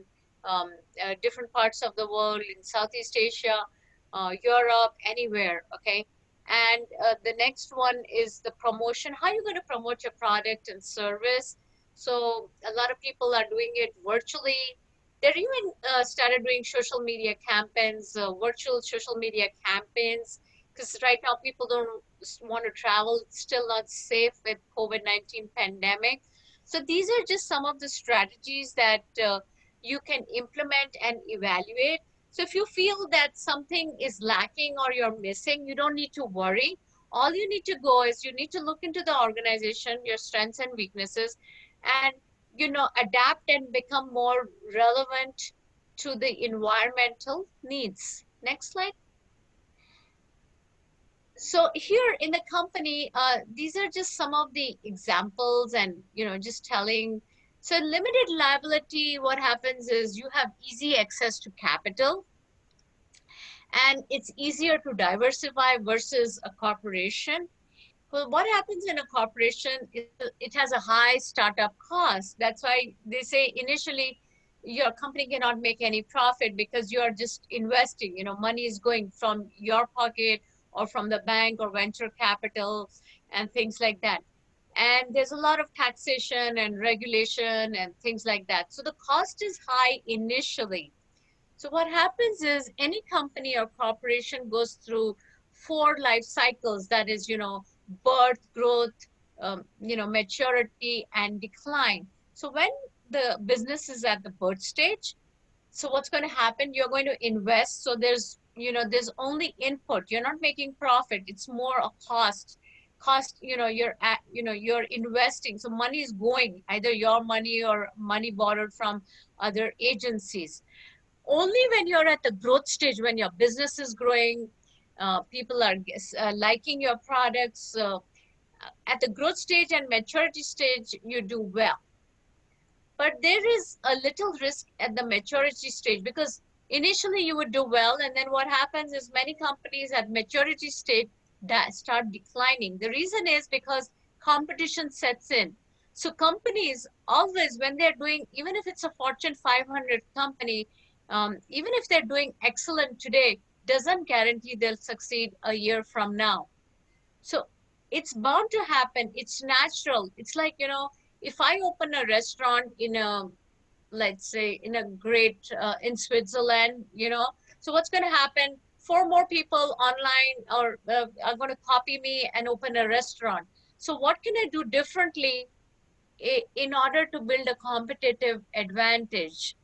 different parts of the world, in Southeast Asia, Europe, anywhere, okay? And the next one is the promotion. How are you going to promote your product and service? So a lot of people are doing it virtually. They're even started doing social media campaigns, virtual social media campaigns, because right now people don't want to travel. It's still not safe with COVID-19 pandemic. So these are just some of the strategies that you can implement and evaluate. So if you feel that something is lacking or you're missing, you don't need to worry. All you need to go is you need to look into the organization, your strengths and weaknesses, and adapt and become more relevant to the environmental needs. Next slide. So here in the company, these are just some of the examples and, just telling. So limited liability, what happens is you have easy access to capital and it's easier to diversify versus a corporation. Well, what happens in a corporation is it has a high startup cost. That's why they say initially your company cannot make any profit because you are just investing. Money is going from your pocket or from the bank or venture capital and things like that. And there's a lot of taxation and regulation and things like that. So the cost is high initially. So what happens is any company or corporation goes through 4 life cycles. That is, birth, growth, maturity, and decline. So when the business is at the birth stage, so what's going to happen? You're going to invest. So there's only input. You're not making profit. It's more a cost. You're investing. So money is going, either your money or money borrowed from other agencies. Only when you're at the growth stage, when your business is growing, people are liking your products. At the growth stage and maturity stage, you do well. But there is a little risk at the maturity stage because initially you would do well, and then what happens is many companies at maturity stage start declining. The reason is because competition sets in. So companies always, when they're doing, even if it's a Fortune 500 company, even if they're doing excellent today, doesn't guarantee they'll succeed a year from now. So it's bound to happen. It's natural. It's like, if I open a restaurant in a, let's say, in a great, in Switzerland, so what's going to happen? 4 more people online are going to copy me and open a restaurant. So what can I do differently in order to build a competitive advantage,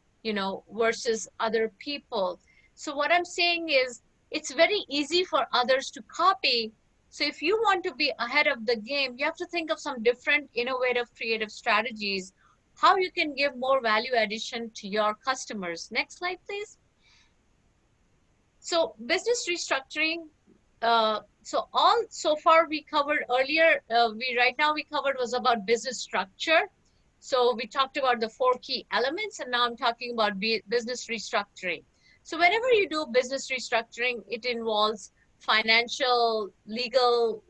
versus other people? So what I'm saying is it's very easy for others to copy, So if you want to be ahead of the game, you have to think of some different, innovative, creative strategies, how you can give more value addition to your customers. Next slide, please. So business restructuring. So far we covered earlier, right now we covered was about business structure. So we talked about the 4 key elements, and now I'm talking about business restructuring. So whenever you do business restructuring, it involves financial, legal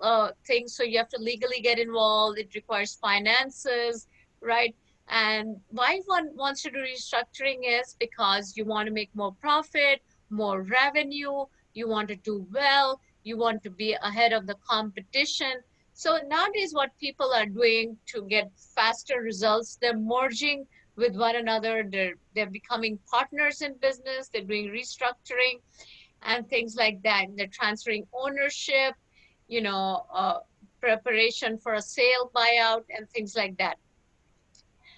things. So you have to legally get involved. It requires finances, right? And why one wants to do restructuring is because you want to make more profit, more revenue, you want to do well, you want to be ahead of the competition. So nowadays what people are doing to get faster results, they're merging with one another, they're becoming partners in business, they're doing restructuring and things like that. They're transferring ownership, preparation for a sale buyout and things like that.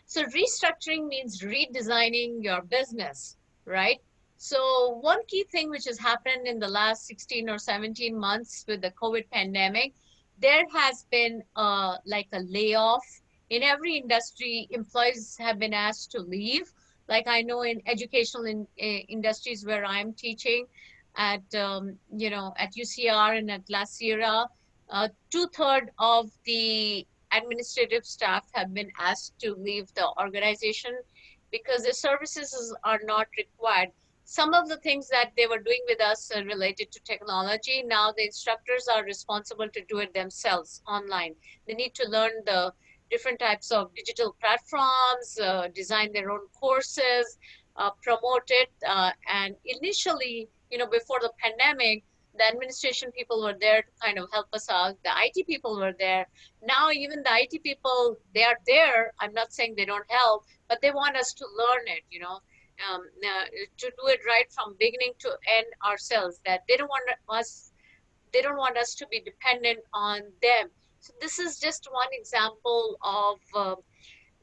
So restructuring means redesigning your business, right? So one key thing which has happened in the last 16 or 17 months with the COVID pandemic, there has been like a layoff. In every industry, employees have been asked to leave. Like I know in educational industries where I'm teaching at, at UCR and at La Sierra, 2/3 of the administrative staff have been asked to leave the organization because the services are not required. Some of the things that they were doing with us are related to technology. Now the instructors are responsible to do it themselves online. They need to learn the different types of digital platforms, design their own courses, promote it. And initially, before the pandemic, the administration people were there to kind of help us out. The IT people were there. Now even the IT people, they are there. I'm not saying they don't help, but they want us to learn it, to do it right from beginning to end ourselves. That they don't want us to be dependent on them. So this is just one example of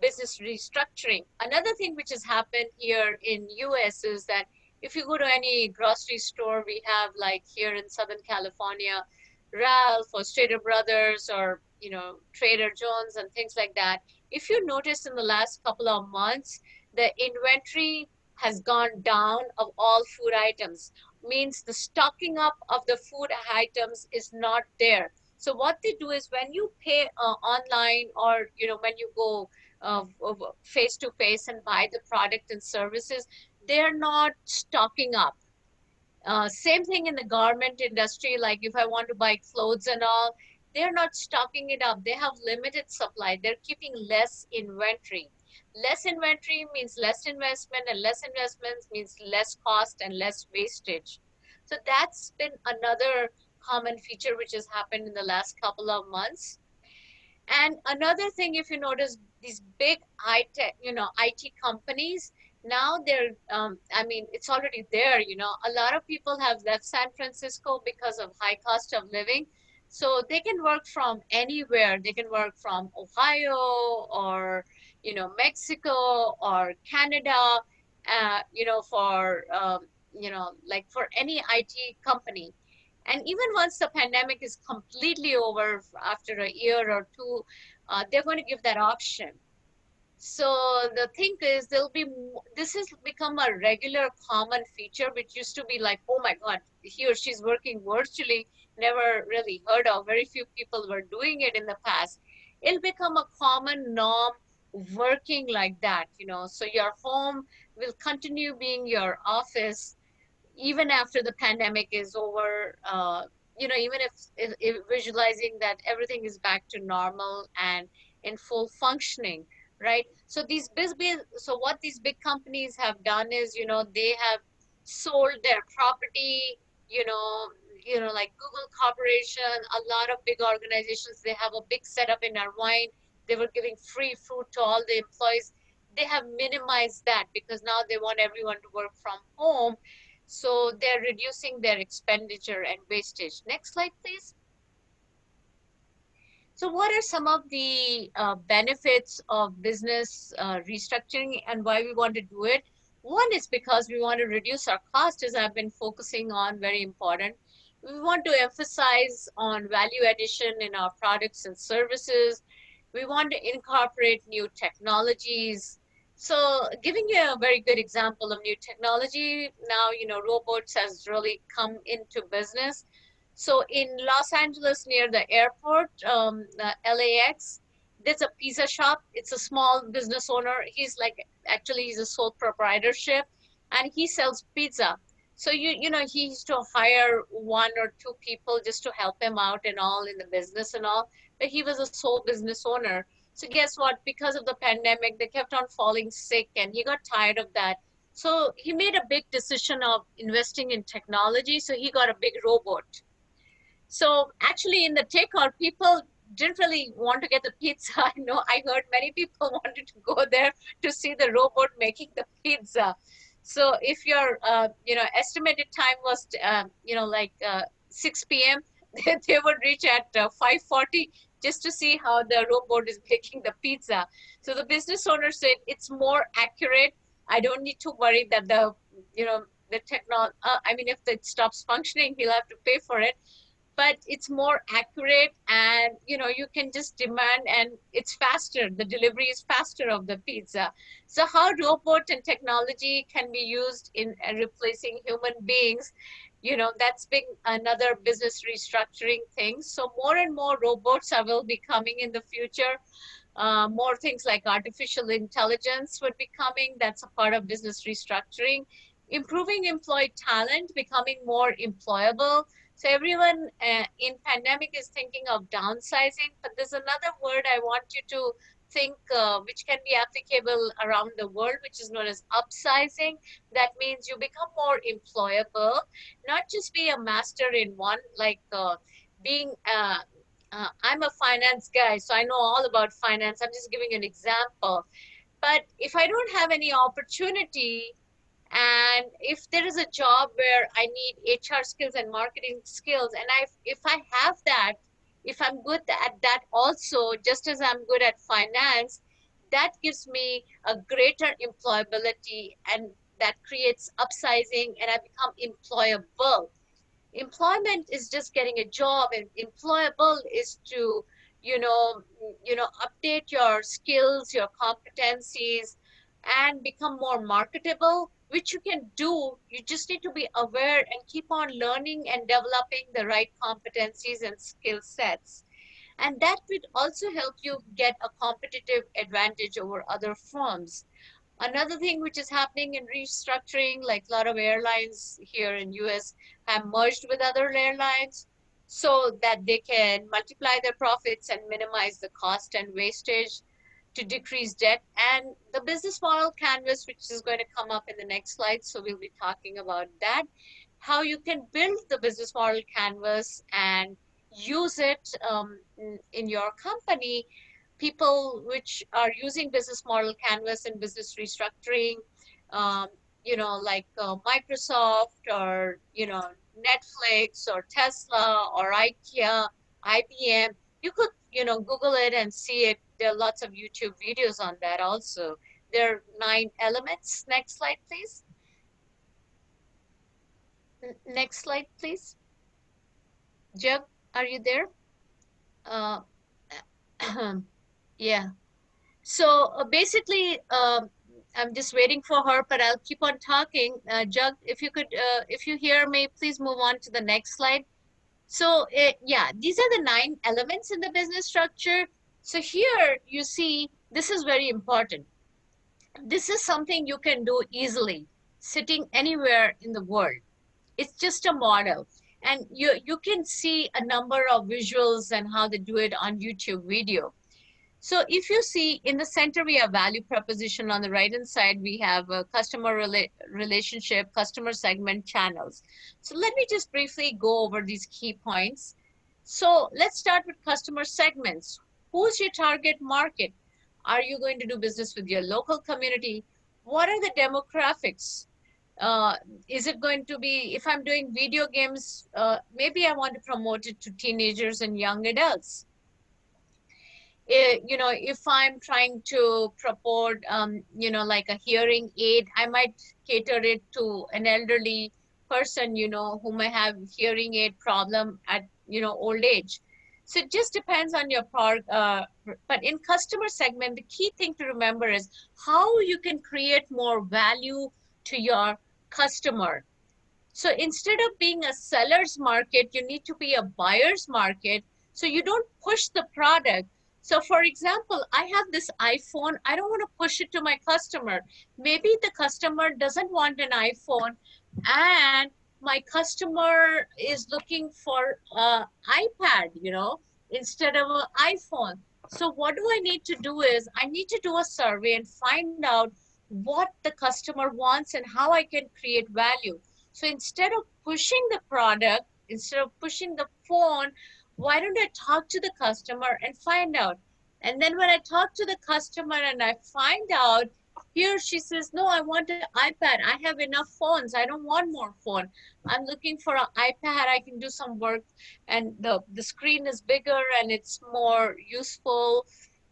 business restructuring. Another thing which has happened here in US is that if you go to any grocery store, we have like here in Southern California, Ralph or Stater Brothers or Trader Joe's and things like that. If you notice in the last couple of months, the inventory has gone down of all food items. Means the stocking up of the food items is not there. So what they do is when you pay online or when you go face to face and buy the product and services, they're not stocking up. Same thing in the garment industry, like if I want to buy clothes and all, they're not stocking it up. They have limited supply. They're keeping less inventory. Less inventory means less investment, and less investments means less cost and less wastage. So that's been another common feature which has happened in the last couple of months. And another thing, if you notice, these big IT companies, now they're, it's already there, a lot of people have left San Francisco because of high cost of living. So they can work from anywhere. They can work from Ohio or, Mexico or Canada, like for any IT company. And even once the pandemic is completely over after a year or two, they're going to give that option. So the thing is, this has become a regular common feature, which used to be like, oh my God, he or she's working virtually, never really heard of. Very few people were doing it in the past. It'll become a common norm working like that, so your home will continue being your office even after the pandemic is over, even if visualizing that everything is back to normal and in full functioning, right? So so what these big companies have done is, they have sold their property, like Google Corporation, a lot of big organizations, they have a big setup in Irvine. They were giving free food to all the employees. They have minimized that because now they want everyone to work from home. So they're reducing their expenditure and wastage. Next slide, please. So what are some of the benefits of business restructuring and why we want to do it? One is because we want to reduce our cost, as I've been focusing on, very important. We want to emphasize on value addition in our products and services. We want to incorporate new technologies. So giving you a very good example of new technology, now, robots has really come into business. So in Los Angeles near the airport, LAX, there's a pizza shop. It's a small business owner. He's a sole proprietorship and he sells pizza. So he used to hire one or two people just to help him out and all in the business and all, but he was a sole business owner. So guess what? Because of the pandemic, they kept on falling sick and he got tired of that. So he made a big decision of investing in technology. So he got a big robot. So actually in the takeout, people didn't really want to get the pizza. I know I heard many people wanted to go there to see the robot making the pizza. So if your, estimated time was, 6 p.m., they would reach at 5:40 just to see how the robot is making the pizza. So the business owner said it's more accurate. I don't need to worry that the technology, if it stops functioning, he'll have to pay for it, but it's more accurate and you can just demand and it's faster. The delivery is faster of the pizza. So how robot and technology can be used in replacing human beings, that's been another business restructuring thing. So more and more robots will be coming in the future. More things like artificial intelligence would be coming. That's a part of business restructuring. Improving employee talent, becoming more employable. So everyone in pandemic is thinking of downsizing, but there's another word I want you to think, which can be applicable around the world, which is known as upsizing. That means you become more employable, not just be a master in one, like being I'm a finance guy, so I know all about finance. I'm just giving an example. But if I don't have any opportunity, and if there is a job where I need HR skills and marketing skills, and if I have that, if I'm good at that also, just as I'm good at finance, that gives me a greater employability and that creates upsizing and I become employable. Employment is just getting a job, and employable is to you know update your skills, your competencies, and become more marketable, which you can do. You just need to be aware and keep on learning and developing the right competencies and skill sets, and that would also help you get a competitive advantage over other firms. Another thing which is happening in restructuring, like a lot of airlines here in US have merged with other airlines so that they can multiply their profits and minimize the cost and wastage to decrease debt. And the business model canvas, which is going to come up in the next slide, so we'll be talking about that, how you can build the business model canvas and use it in your company. People which are using business model canvas and business restructuring, um, like Microsoft or, Netflix or Tesla or IKEA, IBM, you could, Google it and see it. There are lots of YouTube videos on that also. There are 9 elements. Next slide, please. Next slide, please. Jeb, are you there? Uh, yeah. So basically, I'm just waiting for her, but I'll keep on talking. Jug, if you hear me, please move on to the next slide. So yeah, these are the 9 elements in the business structure. So here you see, this is very important. This is something you can do easily, sitting anywhere in the world. It's just a model. And you can see a number of visuals and how they do it on YouTube video. So if you see in the center, we have value proposition. On the right-hand side, we have a customer relationship, customer segment, channels. So let me just briefly go over these key points. So let's start with customer segments. Who's your target market? Are you going to do business with your local community? What are the demographics? Is it going to be, if I'm doing video games, maybe I want to promote it to teenagers and young adults. If I'm trying to purport, like a hearing aid, I might cater it to an elderly person, who may have hearing aid problem at, old age. So it just depends on your product. But in customer segment, the key thing to remember is how you can create more value to your customer. So instead of being a seller's market, you need to be a buyer's market. So you don't push the product. So for example, I have this iPhone. I don't want to push it to my customer. Maybe the customer doesn't want an iPhone, and my customer is looking for an iPad, instead of an iPhone. So what do I need to do is I need to do a survey and find out what the customer wants and how I can create value. So instead of pushing the product, instead of pushing the phone, why don't I talk to the customer and find out? And then when I talk to the customer and I find out, here she says, no, I want an iPad. I have enough phones. I don't want more phone. I'm looking for an iPad. I can do some work, and the screen is bigger and it's more useful.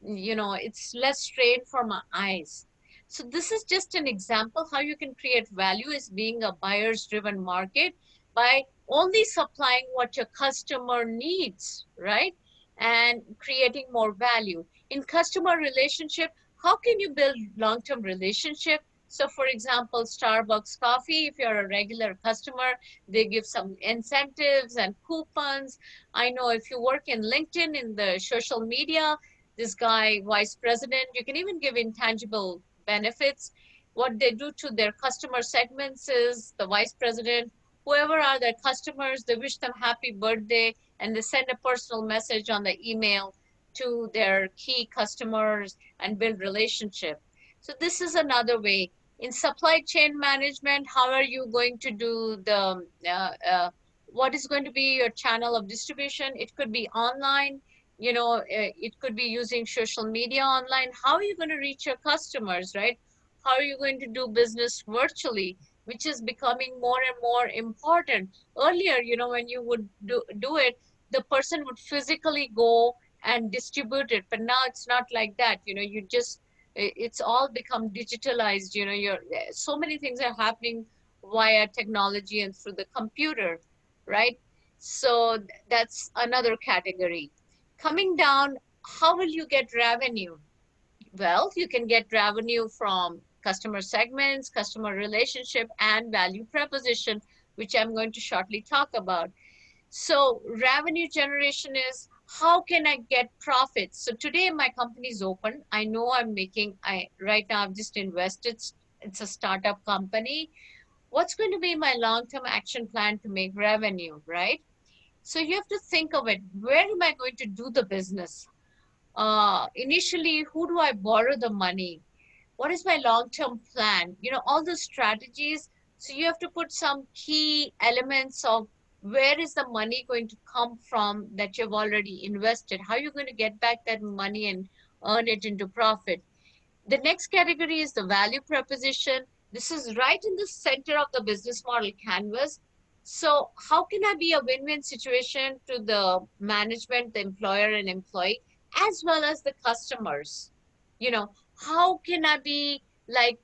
It's less strain for my eyes. So this is just an example how you can create value as being a buyer's driven market by only supplying what your customer needs, right? And creating more value. In customer relationship, how can you build long-term relationship? So for example, Starbucks coffee, if you're a regular customer, they give some incentives and coupons. I know if you work in LinkedIn in the social media, this guy, vice president, you can even give intangible benefits. What they do to their customer segments is the vice president, whoever are their customers, they wish them happy birthday and they send a personal message on the email to their key customers and build relationship. So this is another way. In supply chain management, how are you going to do what is going to be your channel of distribution? It could be online, it could be using social media online. How are you going to reach your customers, right? How are you going to do business virtually, which is becoming more and more important? Earlier, when you would do it, the person would physically go and distribute it, but now it's not like that. It's all become digitalized. So many things are happening via technology and through the computer, right? So that's another category. Coming down, how will you get revenue? Well, you can get revenue from customer segments, customer relationship, and value proposition, which I'm going to shortly talk about. So revenue generation is how can I get profits? So today my company is open. I know right now I've just invested. It's a startup company. What's going to be my long-term action plan to make revenue, right? So you have to think of it. Where am I going to do the business? Initially, who do I borrow the money? What is my long-term plan? All the strategies. So you have to put some key elements of where is the money going to come from that you've already invested? How are you going to get back that money and earn it into profit? The next category is the value proposition. This is right in the center of the business model canvas. So how can I be a win-win situation to the management, the employer and employee, as well as the customers? How can I be like,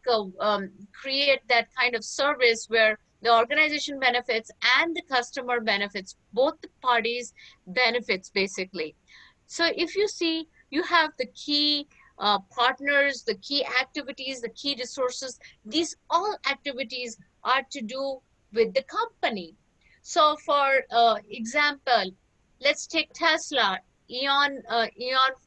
create that kind of service where the organization benefits and the customer benefits, both the parties benefits basically. So if you see, you have the key partners, the key activities, the key resources. These all activities are to do with the company. So for example, let's take Tesla, Elon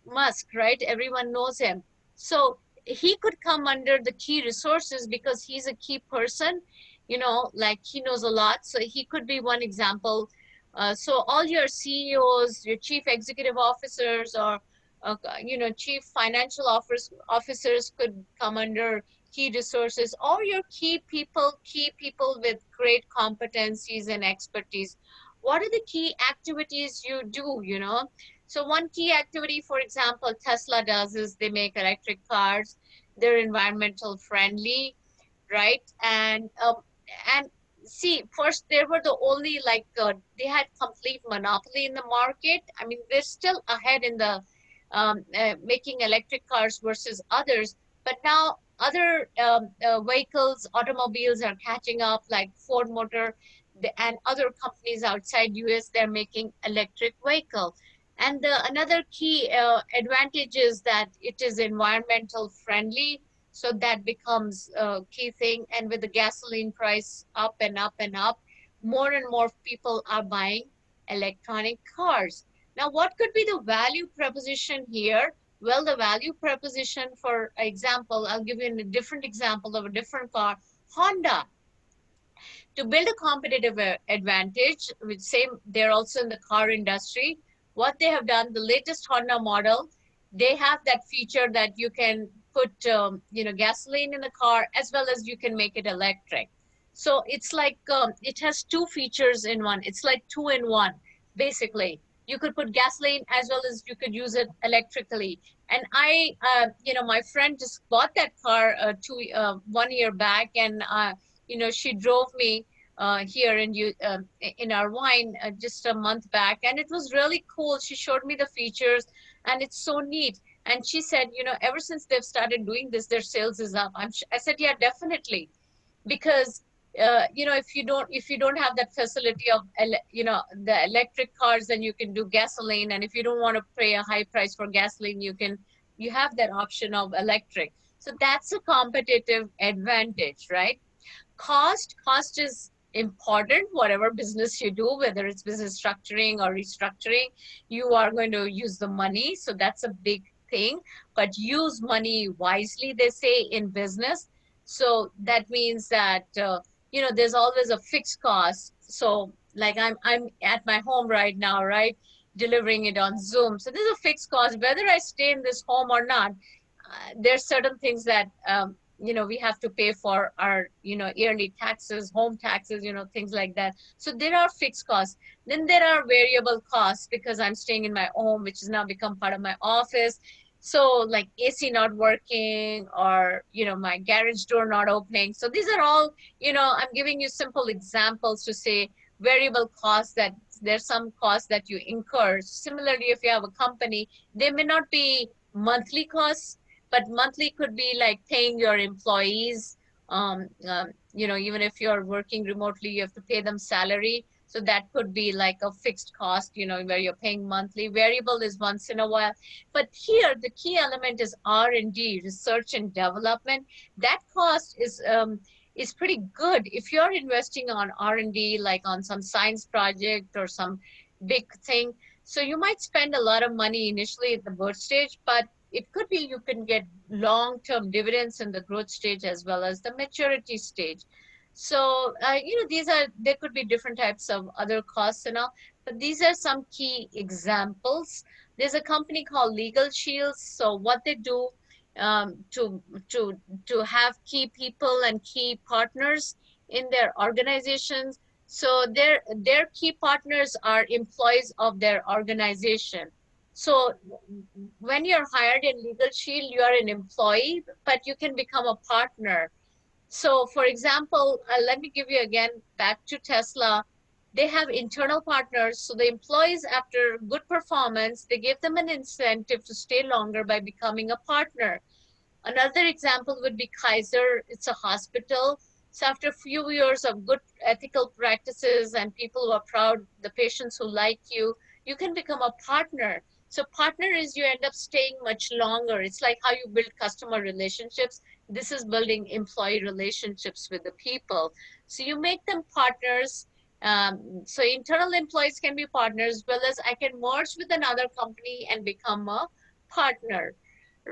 Musk, right? Everyone knows him. So he could come under the key resources because he's a key person, like he knows a lot. So he could be one example. So all your CEOs, your chief executive officers, or chief financial officers could come under key resources, or your key people with great competencies and expertise. What are the key activities you do, So one key activity, for example, Tesla does is they make electric cars. They're environmental friendly, right? And see, first they were the only they had complete monopoly in the market. I mean, they're still ahead in the making electric cars versus others. But now Other vehicles, automobiles are catching up, like Ford Motor and other companies outside US, they're making electric vehicle. And another key advantage is that it is environmental friendly. So that becomes a key thing. And with the gasoline price up and up and up, more and more people are buying electronic cars. Now, what could be the value proposition here? Well, the value proposition, for example, I'll give you a different example of a different car, Honda. To build a competitive advantage, which same, they're also in the car industry. What they have done, the latest Honda model, they have that feature that you can put, gasoline in the car as well as you can make it electric. So it's like it has two features in one. It's like two in one, basically. You could put gasoline as well as you could use it electrically. And my friend just bought that car 1 year back, and she drove me here in our wine just a month back, and it was really cool. She showed me the features, and it's so neat. And she said, ever since they've started doing this, their sales is up. I said, yeah, definitely, because if you don't have that facility of the electric cars, then you can do gasoline, and if you don't want to pay a high price for gasoline, you have that option of electric. So that's a competitive advantage, right? Cost is important. Whatever business you do, whether it's business structuring or restructuring, you are going to use the money, so that's a big thing. But use money wisely, they say in business. So that means that there's always a fixed cost. So like I'm at my home right now, right, delivering it on Zoom, so there's a fixed cost whether I stay in this home or not. There's certain things that we have to pay for our yearly taxes, home taxes, things like that. So there are fixed costs. Then there are variable costs, because I'm staying in my home, which has now become part of my office. So like AC not working, or my garage door not opening. So these are all, I'm giving you simple examples to say variable costs, that there's some costs that you incur. Similarly, if you have a company, they may not be monthly costs, but monthly could be like paying your employees. Even if you're working remotely, you have to pay them salary. So that could be like a fixed cost, where you're paying monthly. Variable is once in a while. But here, the key element is R&D, research and development. That cost is pretty good. If you're investing on R&D, like on some science project or some big thing, so you might spend a lot of money initially at the birth stage, but it could be you can get long-term dividends in the growth stage as well as the maturity stage. So, there could be different types of other costs and all, but these are some key examples. There's a company called Legal Shields. So what they do to, to have key people and key partners in their organizations. So their key partners are employees of their organization. So when you're hired in Legal Shield, you are an employee, but you can become a partner. So for example, let me give you again back to Tesla. They have internal partners. So the employees, after good performance, they give them an incentive to stay longer by becoming a partner. Another example would be Kaiser. It's a hospital. So after a few years of good ethical practices and people who are proud, the patients who like you can become a partner. So partner is you end up staying much longer. It's like how you build customer relationships. This is building employee relationships with the people. So you make them partners. So internal employees can be partners, as well as I can merge with another company and become a partner,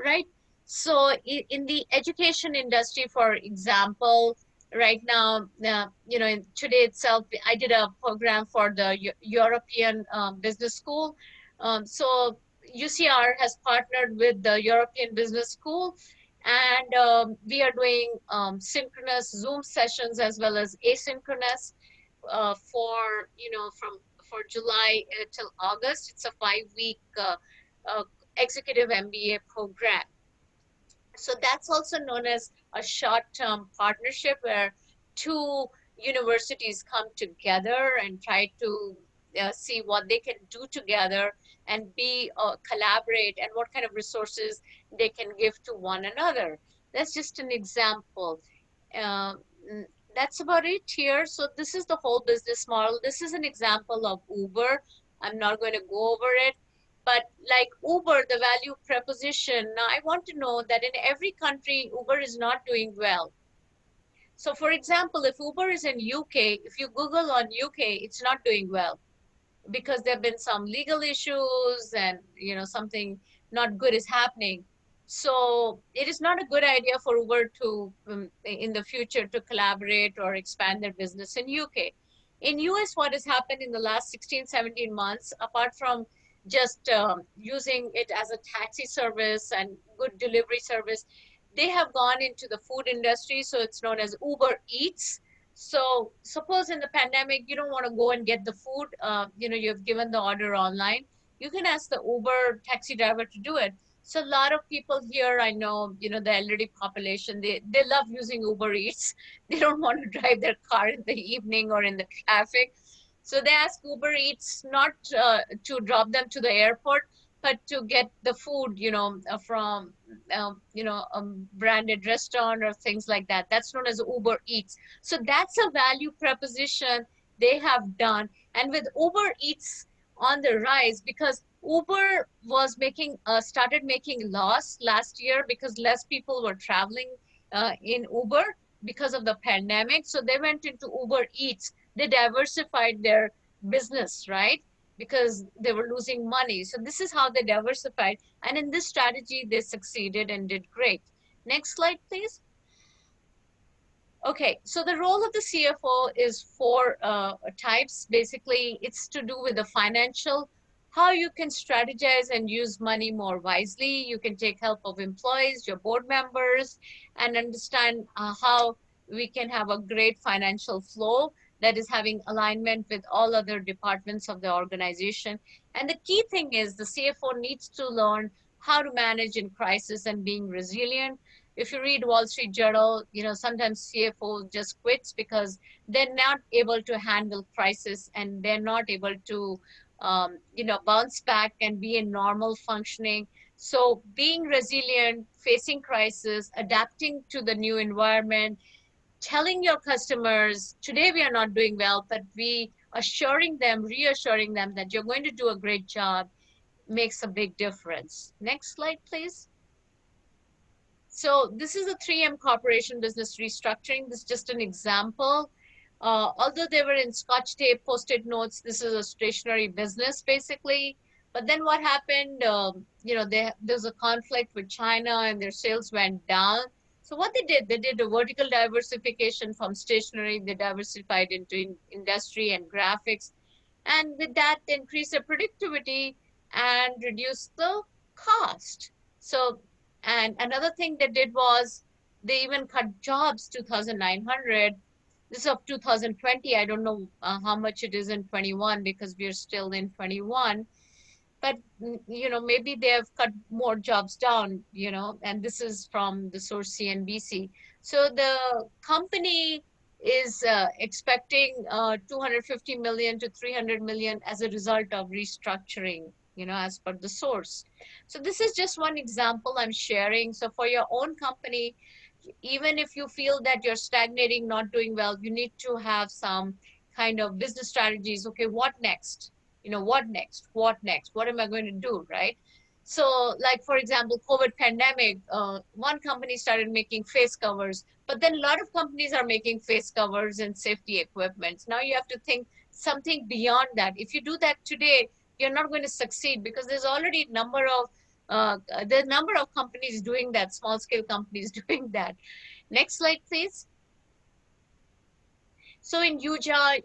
right? So in the education industry, for example, right now, today itself, I did a program for the European Business School. So UCR has partnered with the European Business School, and we are doing synchronous Zoom sessions as well as asynchronous for July till August. It's a 5-week executive MBA program. So that's also known as a short-term partnership, where two universities come together and try to see what they can do together and collaborate, and what kind of resources they can give to one another. That's just an example. Uh, mm, that's about it here. So this is the whole business model. This is an example of Uber. I'm not going to go over it, but like Uber, the value proposition. Now I want to know that in every country, Uber is not doing well. So for example, if Uber is in UK, if you Google on UK, it's not doing well because there have been some legal issues and something not good is happening. So it is not a good idea for Uber to in the future to collaborate or expand their business in UK. In US, what has happened in the last 16, 17 months, apart from just using it as a taxi service and good delivery service, they have gone into the food industry. So it's known as Uber Eats. So suppose in the pandemic, you don't want to go and get the food, you've given the order online. You can ask the Uber taxi driver to do it. So a lot of people here, I know, the elderly population, they love using Uber Eats. They don't want to drive their car in the evening or in the traffic. So they ask Uber Eats not to drop them to the airport, but to get the food, from, branded restaurant or things like that. That's known as Uber Eats. So that's a value proposition they have done. And with Uber Eats on the rise, because Uber was started making loss last year because less people were traveling in Uber because of the pandemic. So they went into Uber Eats. They diversified their business, right? Because they were losing money. So this is how they diversified. And in this strategy, they succeeded and did great. Next slide, please. Okay, so the role of the CFO is four types. Basically, it's to do with the financial, how you can strategize and use money more wisely. You can take help of employees, your board members, and understand how we can have a great financial flow that is having alignment with all other departments of the organization. And the key thing is the CFO needs to learn how to manage in crisis and being resilient. If you read Wall Street Journal, sometimes CFO just quits because they're not able to handle crisis and they're not able to, bounce back and be in normal functioning. So being resilient, facing crisis, adapting to the new environment, telling your customers, today we are not doing well, but reassuring them that you're going to do a great job makes a big difference. Next slide, please. So this is a 3M Corporation business restructuring. This is just an example. Although they were in Scotch tape, Post-it notes, this is a stationary business basically. But then what happened, there's a conflict with China and their sales went down. So what they did a vertical diversification from stationery. They diversified into industry and graphics. And with that, they increased their productivity and reduced the cost. So, and another thing they did was they even cut jobs 2,900. This is of 2020. I don't know how much it is in 21 because we're still in 21. But, maybe they have cut more jobs down, and this is from the source CNBC. So the company is expecting 250 million to 300 million as a result of restructuring, as per the source. So this is just one example I'm sharing. So for your own company, even if you feel that you're stagnating, not doing well, you need to have some kind of business strategies. Okay, what next? What next? What next? What am I going to do, right? So like, for example, COVID pandemic, one company started making face covers, but then a lot of companies are making face covers and safety equipment. Now you have to think something beyond that. If you do that today, you're not going to succeed because there's already the number of companies doing that, small scale companies doing that. Next slide, please. So in Utah,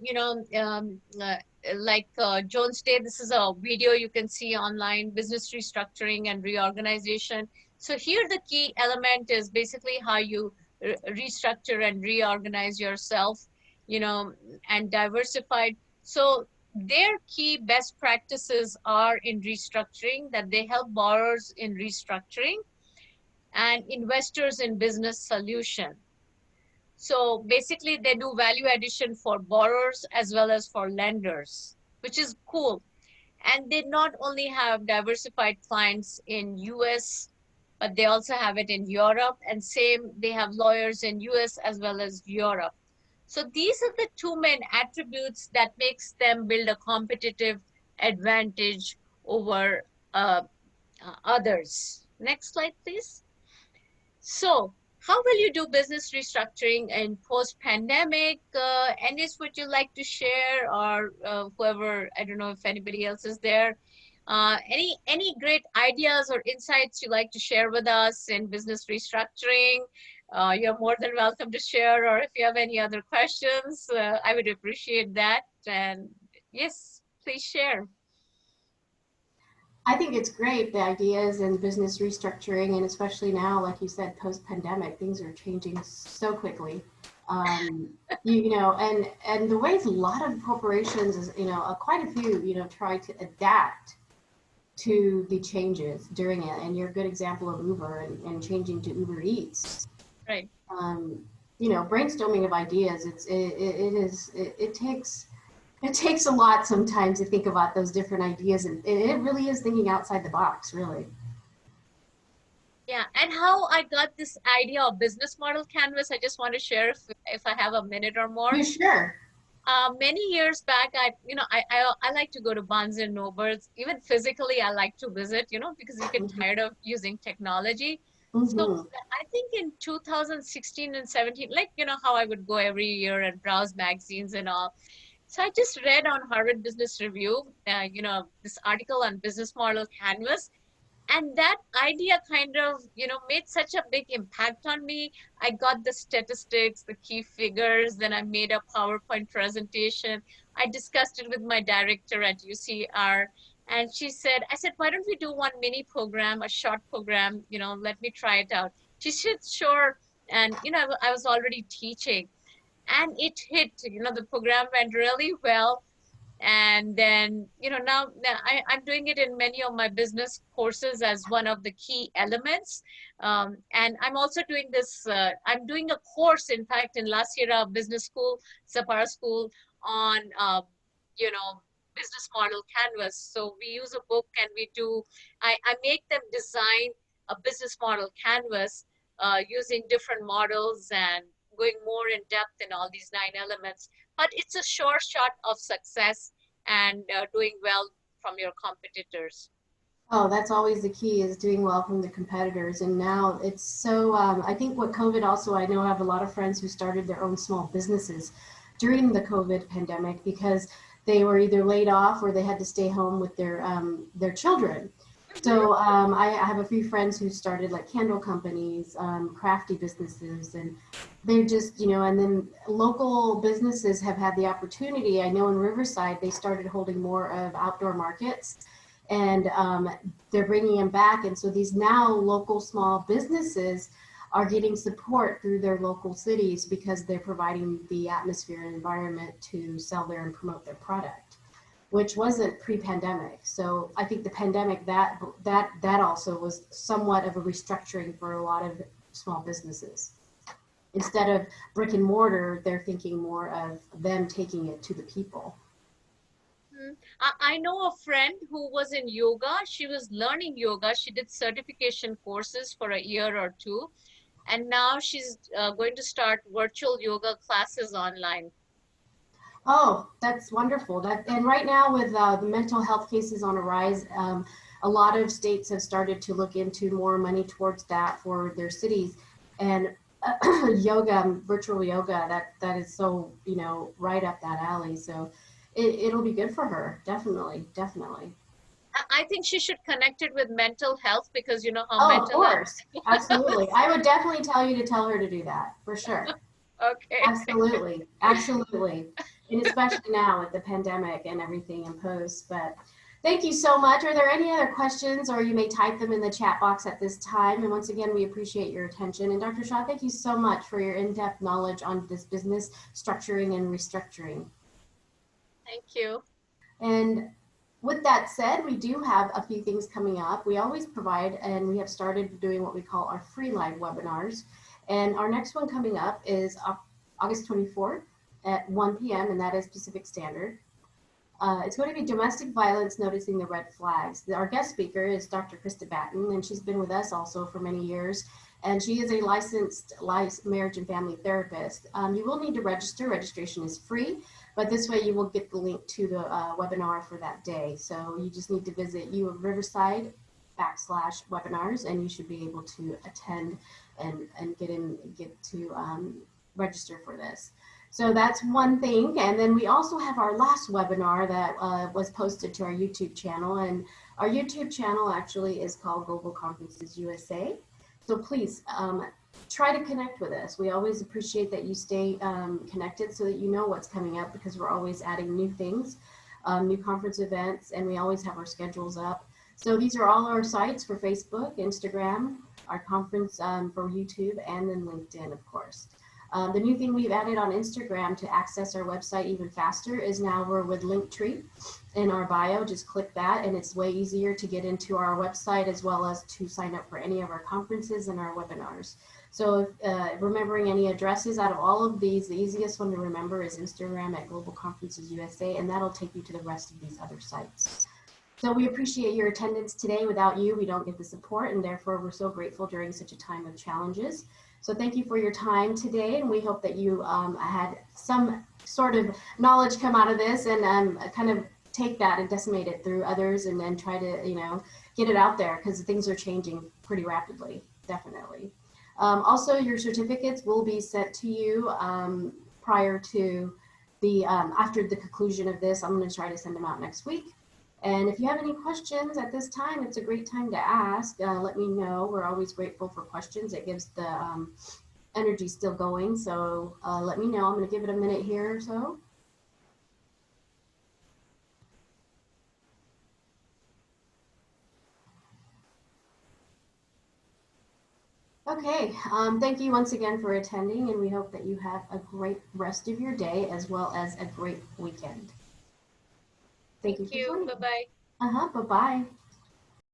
Jones Day, this is a video you can see online, business restructuring and reorganization. So here the key element is basically how you restructure and reorganize yourself, and diversified. So their key best practices are in restructuring, that they help borrowers in restructuring and investors in business solution. So basically they do value addition for borrowers as well as for lenders, which is cool. And they not only have diversified clients in US, but they also have it in Europe, and same, they have lawyers in US as well as Europe. So these are the two main attributes that makes them build a competitive advantage over uh, others. Next slide, please. So how will you do business restructuring in post-pandemic? Anis, would you like to share, or whoever, I don't know if anybody else is there. Any great ideas or insights you like to share with us in business restructuring? You're more than welcome to share, or if you have any other questions, I would appreciate that. And yes, please share. I think it's great, the ideas and business restructuring, and especially now, like you said, post-pandemic, things are changing so quickly. You know, and the ways a lot of corporations, is, you know, quite a few, you know, try to adapt to the changes during it. And you're a good example of Uber and changing to Uber Eats. Right. You know, brainstorming of ideas, it takes a lot sometimes to think about those different ideas, and it really is thinking outside the box, really. Yeah, and how I got this idea of business model canvas, I just want to share if I have a minute or more. Yeah, sure. Many years back, I like to go to Barnes and Nobles. Even physically, I like to visit, you know, because you get tired of using technology. So I think in 2016 and 17, like, you know, how I would go every year and browse magazines and all. So I just read on Harvard Business Review, you know, this article on business model canvas. And that idea kind of, you know, made such a big impact on me. I got the statistics, the key figures, then I made a PowerPoint presentation. I discussed it with my director at UCR. And she said, I said, why don't we do one mini program, a short program, you know, let me try it out. She said, sure. And, you know, I was already teaching. And it hit, you know, the program went really well. And then, you know, now I'm doing it in many of my business courses as one of the key elements. And I'm also doing this, I'm doing a course, in fact, in La Sierra Business School, Sapara School, on, you know, business model canvas. So we use a book and I make them design a business model canvas using different models and going more in depth in all these 9 elements. But it's a sure shot of success and doing well from your competitors. Oh, that's always the key, is doing well from the competitors. And now it's so, I think what COVID also, I know I have a lot of friends who started their own small businesses during the COVID pandemic because they were either laid off or they had to stay home with their children. So I have a few friends who started like candle companies, crafty businesses, and they're just, you know, and then local businesses have had the opportunity. I know in Riverside, they started holding more of outdoor markets, and they're bringing them back. And so these now local small businesses are getting support through their local cities because they're providing the atmosphere and environment to sell their and promote their product, which wasn't pre-pandemic. So I think the pandemic, that also was somewhat of a restructuring for a lot of small businesses. Instead of brick and mortar, they're thinking more of them taking it to the people. I know a friend who was in yoga. She was learning yoga. She did certification courses for a year or two. And now she's going to start virtual yoga classes online. Oh, that's wonderful. And right now with the mental health cases on a rise, a lot of states have started to look into more money towards that for their cities. And yoga, virtual yoga, that is so, you know, right up that alley. So it'll be good for her. Definitely. I think she should connect it with mental health, because you know how Oh, mental of course. Absolutely. I would definitely tell you to tell her to do that, for sure. Okay. Absolutely. And especially now with the pandemic and everything imposed. But thank you so much. Are there any other questions, or you may type them in the chat box at this time? And once again, we appreciate your attention. And Dr. Shah, thank you so much for your in-depth knowledge on this business structuring and restructuring. Thank you. And with that said, we do have a few things coming up. We always provide, and we have started doing what we call our free live webinars. And our next one coming up is August 24th at 1 p.m. and that is Pacific Standard. It's going to be domestic violence, noticing the red flags. Our guest speaker is Dr. Krista Batten, and she's been with us also for many years. And she is a licensed marriage and family therapist. You will need to register. Registration is free, but this way you will get the link to the webinar for that day. So you just need to visit Riverside/webinars, and you should be able to attend and get to register for this. So that's one thing. And then we also have our last webinar that was posted to our YouTube channel. And our YouTube channel actually is called Global Conferences USA. So please try to connect with us. We always appreciate that you stay connected so that you know what's coming up, because we're always adding new things, new conference events, and we always have our schedules up. So these are all our sites for Facebook, Instagram, our conference for YouTube, and then LinkedIn, of course. The new thing we've added on Instagram to access our website even faster is now we're with Linktree in our bio. Just click that, and it's way easier to get into our website as well as to sign up for any of our conferences and our webinars. So remembering any addresses out of all of these, the easiest one to remember is Instagram at Global Conferences USA, and that'll take you to the rest of these other sites. So we appreciate your attendance today. Without you, we don't get the support, and therefore we're so grateful during such a time of challenges. So thank you for your time today, and we hope that you had some sort of knowledge come out of this, and kind of take that and disseminate it through others, and then try to, get it out there, because things are changing pretty rapidly, definitely. Also, your certificates will be sent to you prior to the, after the conclusion of this. I'm going to try to send them out next week. And if you have any questions at this time, it's a great time to ask. Let me know. We're always grateful for questions. It gives the energy still going. So let me know. I'm going to give it a minute here or so. Okay, thank you once again for attending, and we hope that you have a great rest of your day as well as a great weekend. Thank you for joining. Bye-bye. Bye-bye.